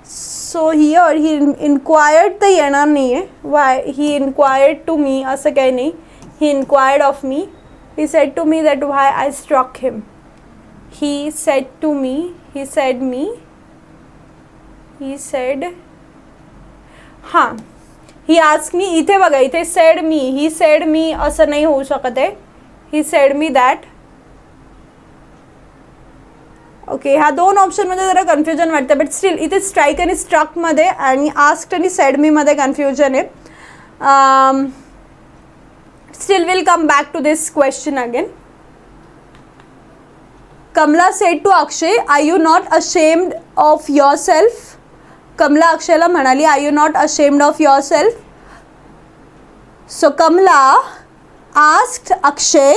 So here he inquired तर येणार नाही आहे. Why he inquired to me असं काही नाही. He inquired of me. He said to me that why I struck him. He said to me, he said me, he said, हां ही आस्क मी. इथे बघा इथे सेड मी, ही सेड मी असं नाही होऊ शकत आहे. ही सेड मी दॅट. ओके, ह्या दोन ऑप्शनमध्ये जरा कन्फ्युजन वाटतं, बट स्टील इथे स्ट्राईक आणि स्ट्रकमध्ये आणि आस्क्ड आणि सेड मीमध्ये कन्फ्युजन आहे. Still will come back to this question again. Kamala said to Akshay, are you not ashamed of yourself. Kamala अक्षयला म्हणाली, are you not ashamed of yourself. So Kamala asked Akshay.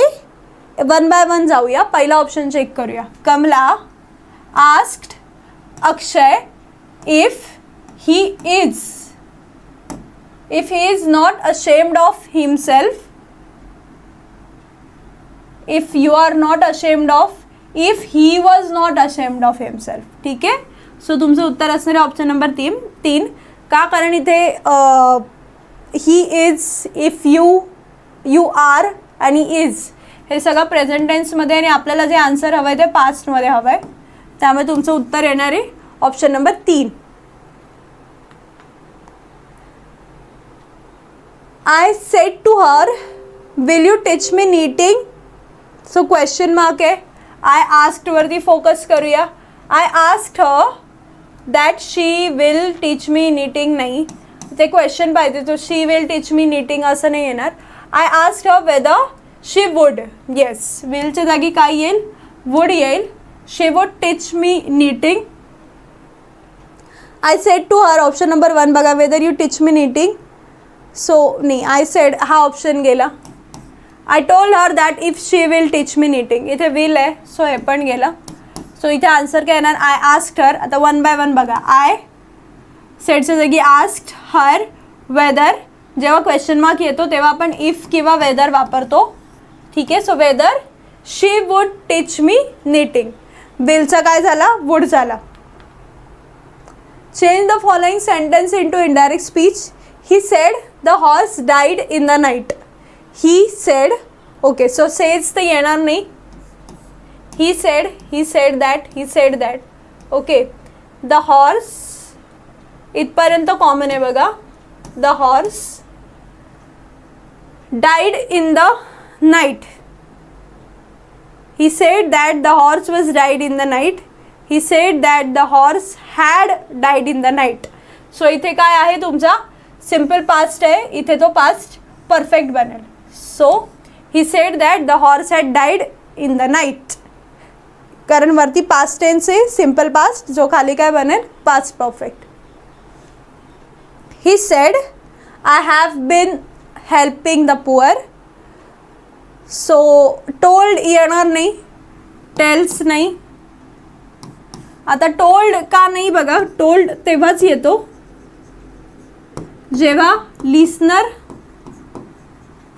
One by one जाऊया. पहिला ऑप्शन चेक करूया. Kamala asked Akshay if he is not ashamed of himself. If you are not ashamed of, if he was not ashamed of himself. ठीक आहे. सो तुमचं उत्तर असणार आहे ऑप्शन नंबर 3. का, कारण इथे he is, if you are आणि इज हे सगळं प्रेझेंट टेन्समध्ये आणि आपल्याला जे आन्सर हवं आहे ते पास्टमध्ये हवं आहे. त्यामुळे तुमचं उत्तर येणार आहे option number 3. I said to her will you teach me knitting. So question mark आहे. आय आस्क्ड वरती फोकस करूया. I asked her that she will teach me knitting. नाही, ते क्वेश्चन पाहिजे, तो शी विल टीच मी नीटिंग असं नाही येणार. I asked her whether she would. Yes, विलच्या जागी काय येईल, वुड येईल. She would teach me knitting. I said to her, option number 1 बघा, whether you teach me knitting. So नाही, I said हा ऑप्शन गेला. I told her that if she will teach me knitting. इथे will आहे, सो हे पण गेला. सो इथे आन्सर काय येणार, I asked her. आता वन बाय वन बघा. I saidच्या जागी asked her whether. जेव्हा क्वेश्चन मार्क येतो तेव्हा आपण if किंवा whether वापरतो. ठीक आहे. So whether she would teach me knitting. विलचा काय झाला, वुड झाला. Change the following sentence into indirect speech. He said the horse died in the night. He said. Okay, so says तर येणार नाही. He sed that, he said that. Okay, the horse इथपर्यंत कॉमन आहे बघा. The horse died in the night. He said that the horse was died in the night. He said that the horse had died in the night. So इथे काय आहे तुमचा सिम्पल पास्ट आहे, इथे तो पास्ट परफेक्ट बनेल. So he said that the horse had died in the night. कारण वरती पास्ट टेन्स आहे, सिम्पल पास्ट, जो खाली काय बनेल, past perfect. He said I have been helping the poor. So told येणार नाही, टेल्स नाही. आता टोल्ड का नाही बघा, टोल्ड तेव्हाच येतो जेव्हा लिसनर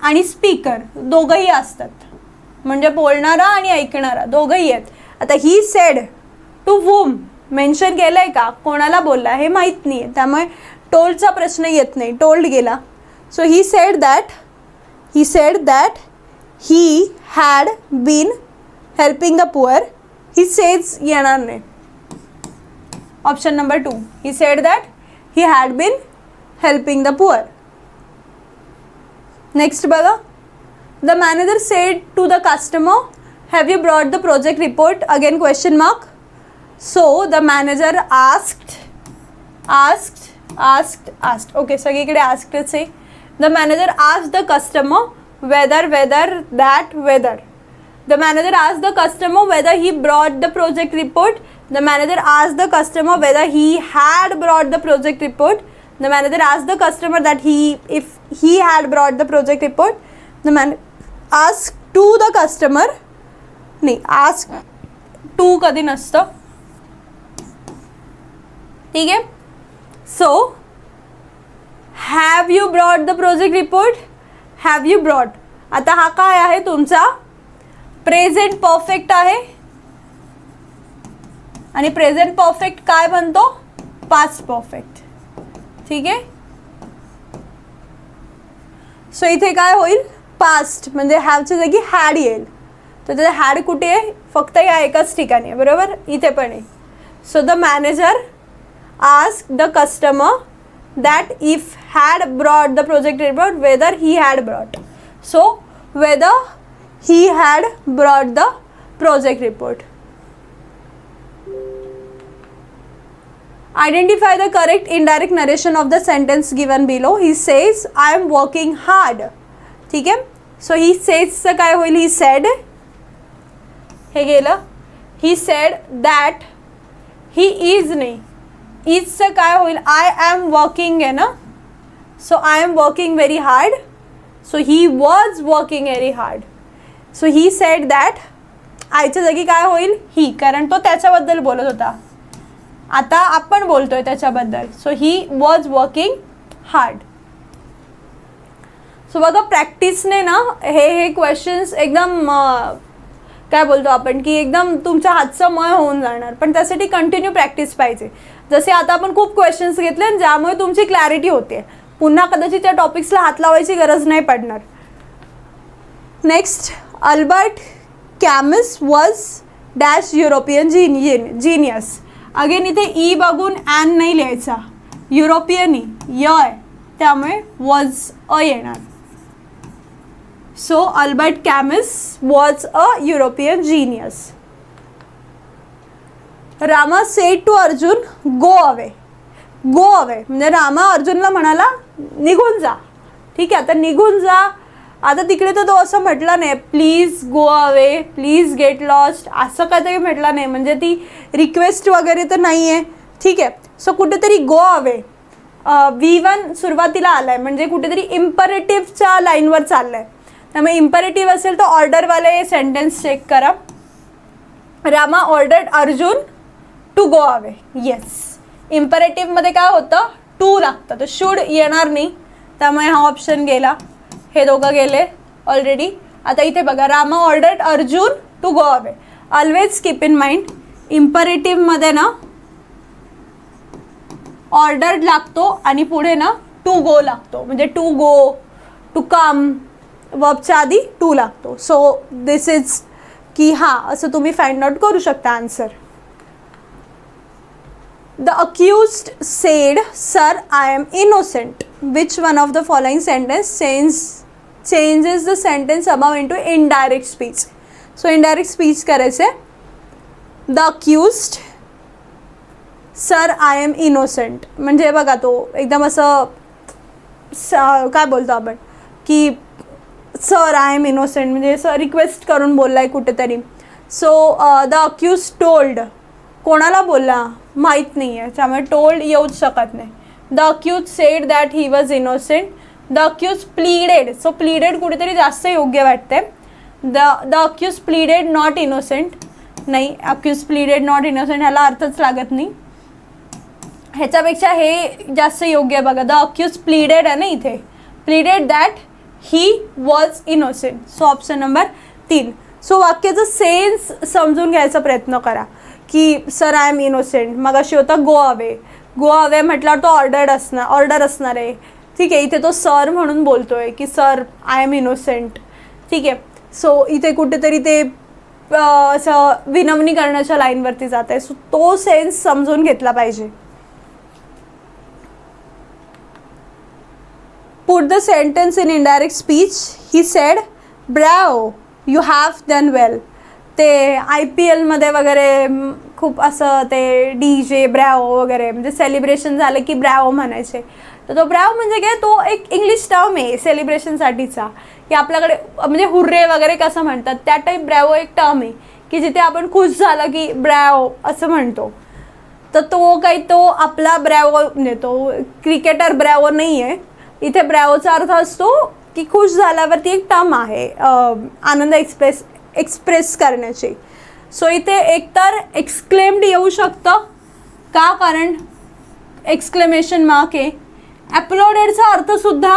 आणि स्पीकर दोघंही असतात, म्हणजे बोलणारा आणि ऐकणारा दोघंही आहेत. आता ही सेड टू वूम मेन्शन केलं आहे का, कोणाला बोलला हे माहीत नाही आहे, त्यामुळे टोल्डचा प्रश्न येत नाही, टोल्ड गेला. So he said that he had been helping the poor. He says येणार नाही. Option number 2. He said that he had been helping the poor. Next बघा. The manager said to the customer, have you brought the project report? Again question mark. So the manager asked okay, सगळीकडे आस्क्डच आहे. The manager asked the customer whether the manager asked the customer whether he brought the project report. The manager asked the customer whether he had brought the project report. The manager asked the customer that if he had brought the project report. The man asked to the customer, नाही, ask to कधी नसतं, ठीक आहे. So have you brought the project report? Have you brought, आता हा काय आहे तुमचा प्रेझेंट परफेक्ट आहे आणि प्रेझेंट परफेक्ट काय बनतो, पास्ट परफेक्ट, ठीक आहे. सो इथे काय होईल, पास्ट म्हणजे हॅवच्या जागी हॅड येईल. तर त्याचा हॅड कुठे आहे, फक्त या एकाच ठिकाणी आहे, बरोबर, इथे पण आहे. So the manager asked the customer that if had brought the project report whether he had brought. So whether he had brought the project report. Identify the correct indirect narration of the sentence given below. He says I am working hard. ठीक है. So he says चं काय होईल, he said, हे गेलं, he said that he is नाही, इजचं काय होईल, आय ॲम वर्किंग आहे ना. So I am working very hard. So he was working very hard. So he said that, आयच्या जागी काय होईल, ही, कारण तो त्याच्याबद्दल बोलत होता, आता आपण बोलतोय त्याच्याबद्दल. So he was working hard. So बघा प्रॅक्टिसने ना हे क्वेश्चन्स एकदम काय बोलतो आपण की एकदम तुमच्या हातचं मय होऊन जाणार, पण त्यासाठी कंटिन्यू प्रॅक्टिस पाहिजे. जसे आता आपण खूप क्वेश्चन्स घेतले आणि ज्यामुळे तुमची क्लॅरिटी होते, पुन्हा कदाचित त्या टॉपिक्सला हात लावायची गरज नाही पडणार. Next, Albert Camus was dash European genius. Again इथे ई बघून ॲन नाही लिहायचा, युरोपियन य आहे त्यामुळे वॉज अ येणार. So Albert Camus was a European genius. Rama said to Arjun go away. Go away म्हणजे रामा अर्जुनला म्हणाला निघून जा, ठीक आहे. आता निघून जा, आता तिकडे तर तो असं म्हटला नाही please go away, please get lost, असं काहीतरी म्हटलं नाही, म्हणजे ती रिक्वेस्ट वगैरे तर नाही आहे, ठीक आहे. सो कुठेतरी गो अवे, V1 सुरुवातीला आला आहे म्हणजे कुठेतरी इम्परेटिव्हच्या लाईनवर चाललं आहे, त्यामुळे इम्परेटिव्ह असेल तर ऑर्डरवाले सेंटेन्स चेक करा. Rama ordered Arjun to go away. Yes, इम्परेटिव्हमध्ये काय होतं, टू लागतं, तर शुड येणार नाही, त्यामुळे हा ऑप्शन गेला, हे दोघं गेले ऑलरेडी. आता इथे बघा, Rama ordered Arjun to go away. Always keep in mind, इम्परेटिव्हमध्ये ना ऑर्डर्ड लागतो आणि पुढे ना टू गो लागतो, म्हणजे टू गो, टू कम, वर्बच्या आधी टू लागतो. सो दिस इज की हां, असं तुम्ही फाइंड आउट करू शकता answer. The accused said, Sir, I am innocent. Which one of the following sentence changes the sentence above into indirect speech? So, indirect speech करायचे. The accused, Sir, I am innocent. म्हणजे बघा तो एकदम असं काय बोलतो आपण की Sir, I am innocent म्हणजे असं रिक्वेस्ट करून बोललाय कुठेतरी. सो द accused told, कोणाला बोलला माहीत नाही आहे, त्यामुळे टोल्ड येऊच शकत नाही. The accused said that he was innocent. The accused pleaded, so pleaded कुठेतरी जास्त योग्य वाटते. The accused pleaded not innocent, नाही, अक्यूज प्लीडेड नॉट इनोसेंट ह्याला अर्थच लागत नाही, ह्याच्यापेक्षा हे जास्त योग्य आहे. बघा, द अक्यूज प्लीडेड आहे ना इथे, pleaded that he was innocent. So option number 3. So वाक्याचं सेन्स समजून घ्यायचा प्रयत्न करा की सर आय एम इनोसेंट, मग अशी होता गो अवे. गो अवे म्हटल्यावर तो ऑर्डर असणार आहे, ठीक आहे. इथे तो सर म्हणून बोलतोय की सर आय एम इनोसेंट, ठीक आहे. सो इथे कुठेतरी ते असं विनवणी करण्याच्या लाईनवरती जात आहे. सो तो सेन्स समजून घेतला पाहिजे. Put the sentence in indirect speech. He said, Bravo, you have done well. ते IPL मध्ये वगैरे खूप असं ते DJ ब्रॅवो वगैरे म्हणजे सेलिब्रेशन झालं की ब्रॅवो म्हणायचे. तर तो ब्रॅवो म्हणजे काय, तो एक इंग्लिश टर्म आहे सेलिब्रेशनसाठीचा, की आपल्याकडे म्हणजे हुर्रे वगैरे कसं म्हणतात त्या टाईप ब्रॅवो एक टर्म आहे की जिथे आपण खुश झालं की ब्रॅवो असं म्हणतो. तर तो आपला ब्रॅवो म्हणजे तो क्रिकेटर ब्रॅवो नाही आहे. इथे ब्रॅवोचा अर्थ असतो की खुश झाल्यावरती एक टर्म आहे आनंद एक्सप्रेस करण्याची. सो इथे एकतर एक्सक्लेम्ड येऊ शकतं का, कारण एक्सक्लेमेशन मार्क आहे. ॲप्लॉडेडचा अर्थसुद्धा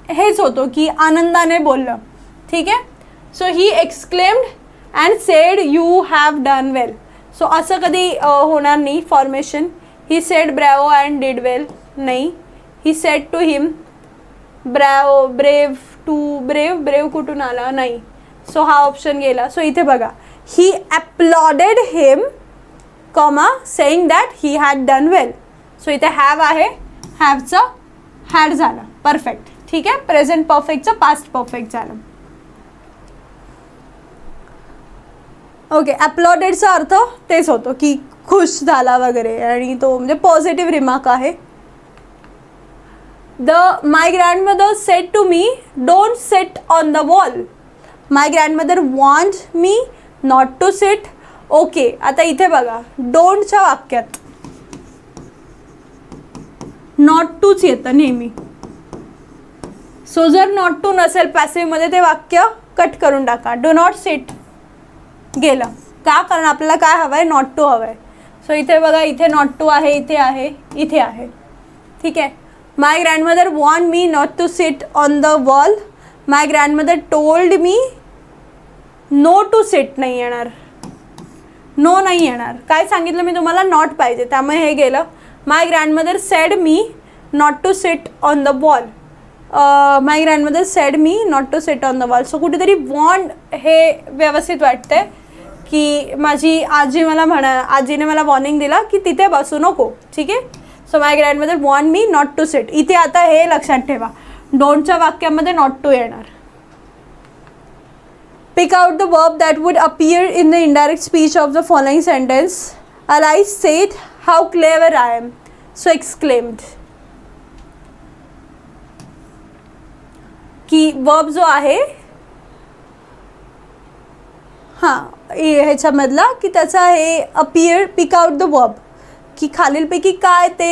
हेच होतो की आनंदाने बोललं. ठीक आहे. So he exclaimed and said you have done well. So असं कधी होणार नाही formation. He said bravo and did well नाही. He said to him bravo brave कुठून आला नाही. सो हा ऑप्शन गेला. सो इथे बघा, he applauded him comma saying that he had done well. So इथे हॅव आहे, हॅवचं हॅड झालं. परफेक्ट. ठीक आहे. प्रेझेंट परफेक्टचं पास्ट परफेक्ट झालं. ओके. ॲप्लॉडेडचा अर्थ तेच होतो की खुश झाला वगैरे, आणि तो म्हणजे पॉझिटिव्ह रिमार्क आहे. My grandmother said to me don't sit on the wall. My grandmother want me not to sit. Okay. आता इथे बघा, डोंटच्या वाक्यात नॉट टूच येतं नेहमी. सो जर नॉट टू नसेल पॅसिव्हमध्ये ते वाक्य कट करून टाका. डू नॉट सिट गेलं का, कारण आपल्याला काय हवं आहे, नॉट टू हवं आहे. सो इथे बघा, इथे नॉट टू आहे, इथे आहे, इथे आहे. ठीक आहे. My grandmother want me not to sit on the wall. My grandmother told me no to sit नाही येणार, नो नाही येणार. काय सांगितलं मी तुम्हाला, नॉट पाहिजे, त्यामुळे हे गेलं. My grandmother said me not to sit on the wall. My grandmother said me not to sit on the wall. So कुठेतरी वॉन्ट हे व्यवस्थित वाटतंय की माझी आजीने मला वॉर्निंग दिला की तिथे बसू नको. ठीक आहे. So my grandmother want me not to sit. इथे आता हे लक्षात ठेवा, डोंटच्या वाक्यामध्ये नॉट टू येणार. Pick out the verb that would appear in the indirect speech of the following sentence. Alice said how clever I am. So exclaimed की वर्ब जो आहे हां ह्याच्यामधला की त्याचा हे appear, pick out the verb की खालीलपैकी काय ते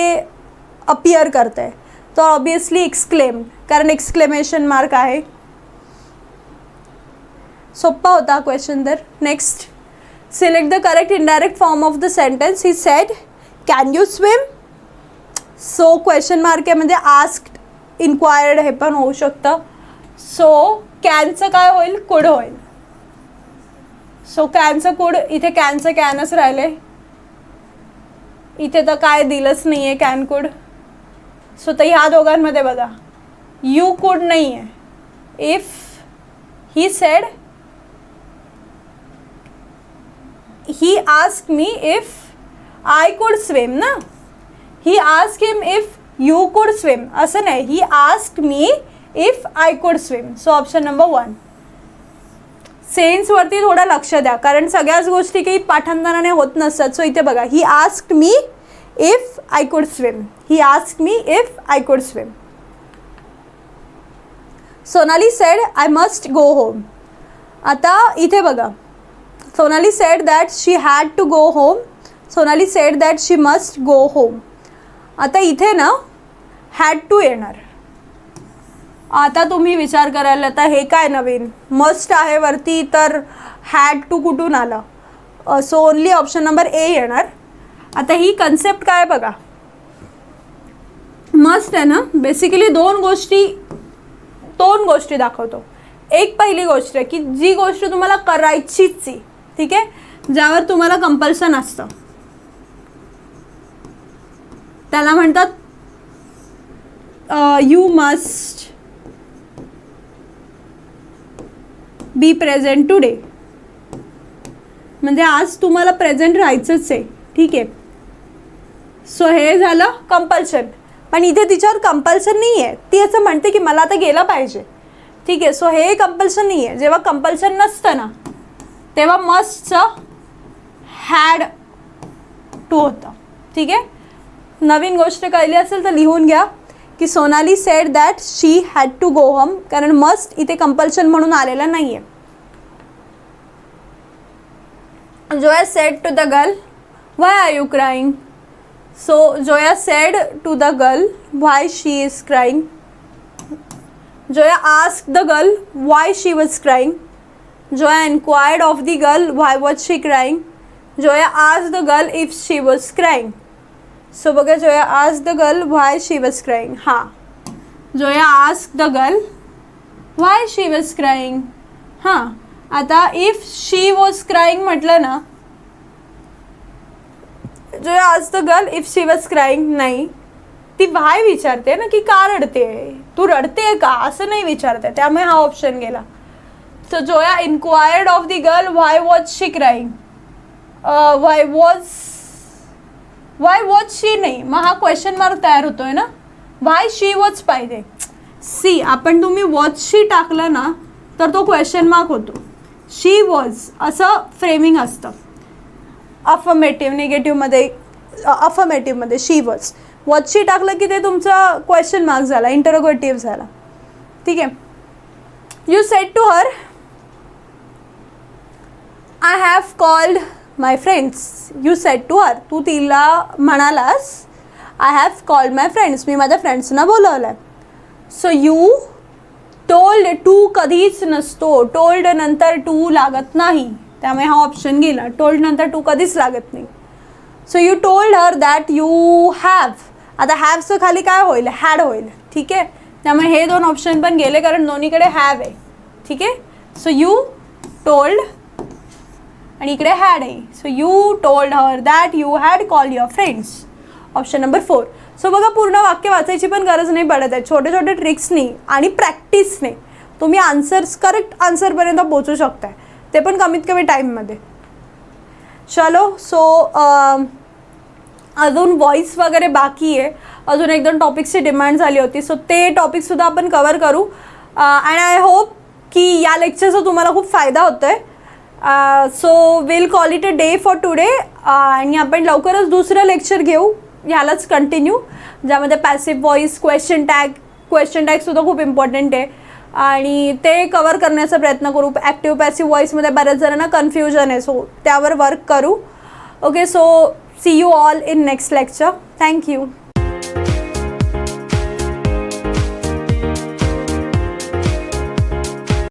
अपीयर करत आहे. तो ऑब्वियसली एक्सक्लेम, कारण एक्सक्लेमेशन मार्क आहे. सोप्पा होता क्वेश्चन तर. Next, select the correct indirect form of the sentence. He sed can you swim. So question mark आहे म्हणजे आस्क्ड, इन्क्वायर्ड हे पण होऊ शकतं. सो कॅनचं काय होईल, कुड होईल. सो कॅनचं कुड, इथे कॅनचं कॅनच राहिले, इथे तर काय दिलंच नाही आहे कॅन कुड. सो तर ह्या दोघांमध्ये बघा, यू कुड नाही आहे. If he said, he ask me if I could swim ना. He ask him if you could swim असं नाही, he ask me if I could swim. So option number 1. सेन्सवरती थोडं लक्ष द्या, कारण सगळ्याच गोष्टी काही पाठांतराने होत नसतात. सो इथे बघा, he asked me if I could swim. He asked me if I could swim. Sonali said I must go home. आता इथे बघा, Sonali said that she had to go home. Sonali said that she must go home. आता इथे ना हॅड टू येणार. आता तुम्ही विचार करायला, आता हे काय नवीन, मस्ट आहे वरती तर हॅड टू कुठून आलं. So only option number A येणार. आता ही कन्सेप्ट काय बघा, मस्ट आहे ना, बेसिकली दोन गोष्टी दाखवतो. एक पहिली गोष्ट आहे की जी गोष्ट तुम्हाला करायचीच आहे, ठीक आहे, ज्यावर तुम्हाला कंपल्सन असतं, त्याला म्हणतात you must be present today. म्हणजे आज तुम्हाला प्रेझेंट राहायचंच आहे. ठीक आहे. सो हे झालं कंपल्शन. पण इथे तिच्यावर कंपल्सन नाही आहे, ती असं म्हणते की मला आता गेलं पाहिजे. ठीक आहे. सो हे कंपल्सन नाही आहे. जेव्हा कंपल्सन नसतं ना तेव्हा मस्टचं हॅड टू होतं. ठीक आहे, नवीन गोष्ट कळली असेल तर लिहून घ्या की Sonali said that she had to go home, कारण मस्ट इथे कंपल्शन म्हणून आलेलं नाही आहे. Zoya said to the girl why are you crying. So Zoya said to the girl why she is crying. Zoya asked the girl why she was crying. Zoya enquired of the girl why was she crying. Zoya asked the girl if she was crying. So बघा, Zoya asked the girl why she was crying. हां, Zoya asked the girl why she was crying. हां, आता इफ शी वॉज क्राईंग म्हटलं ना, Zoya asked the girl if she was crying नाही, ती व्हाय विचारते ना की का रडते, तू रडते का असं नाही विचारते, त्यामुळे हा ऑप्शन गेला. So Zoya inquired of the girl why was she crying. Why was she नाही, मग हा क्वेश्चन मार्क तयार होतोय ना, व्हाय शी वॉज पाहिजे. सी, आपण तुम्ही वॉज शी टाकलं ना तर तो क्वेश्चन मार्क होतो. शी वॉज असं फ्रेमिंग असतं. अफर्मेटिव्हमध्ये शी वॉज. वॉज शी टाकलं की ते तुमचा क्वेश्चन मार्क झाला, इंटरोगेटिव्ह झाला. ठीक आहे. You said to her I have called my friends. You said to her, तू तिला म्हणालास I have called my friends, मी माझ्या फ्रेंड्सना बोलवलं आहे. सो यू टोल्ड, टू कधीच नसतो, टोल्ड नंतर टू लागत नाही, त्यामुळे हा ऑप्शन गेला. टोल्ड नंतर टू कधीच लागत नाही. So you told her that you have. आता हॅवचं खाली काय होईल, हॅड होईल. ठीक आहे, त्यामुळे हे दोन ऑप्शन पण गेले कारण दोन्हीकडे हॅव आहे. ठीक आहे. सो यू टोल्ड आणि इकडे हॅड आहे. So you told her that you had called your friends. Option number 4. So बघा, पूर्ण वाक्य वाचायची पण गरज नाही पडत आहे. छोटे छोटे ट्रिक्सनी आणि प्रॅक्टिसने तुम्ही करेक्ट आन्सरपर्यंत पोहोचू शकताय, ते पण कमीत कमी टाईममध्ये. चलो, सो अजून व्हॉईस वगैरे बाकी आहे. अजून 1-2 टॉपिक्सची डिमांड झाली होती, सो ते टॉपिकसुद्धा आपण कवर करू. अँड आय होप की या लेक्चरचा तुम्हाला खूप फायदा होतो आहे. So will call it a day for today. आणि आपण लवकरच दुसरं लेक्चर घेऊ ह्यालाच कंटिन्यू, ज्यामध्ये पॅसिव्ह व्हॉईस, क्वेश्चन टॅगसुद्धा खूप इम्पॉर्टंट आहे आणि ते कवर करण्याचा प्रयत्न करू. ॲक्टिव्ह पॅसिव्ह व्हॉईसमध्ये बऱ्याच जणांना कन्फ्युजन आहे, सो त्यावर वर्क करू. Okay, so see you all in next lecture. Thank you.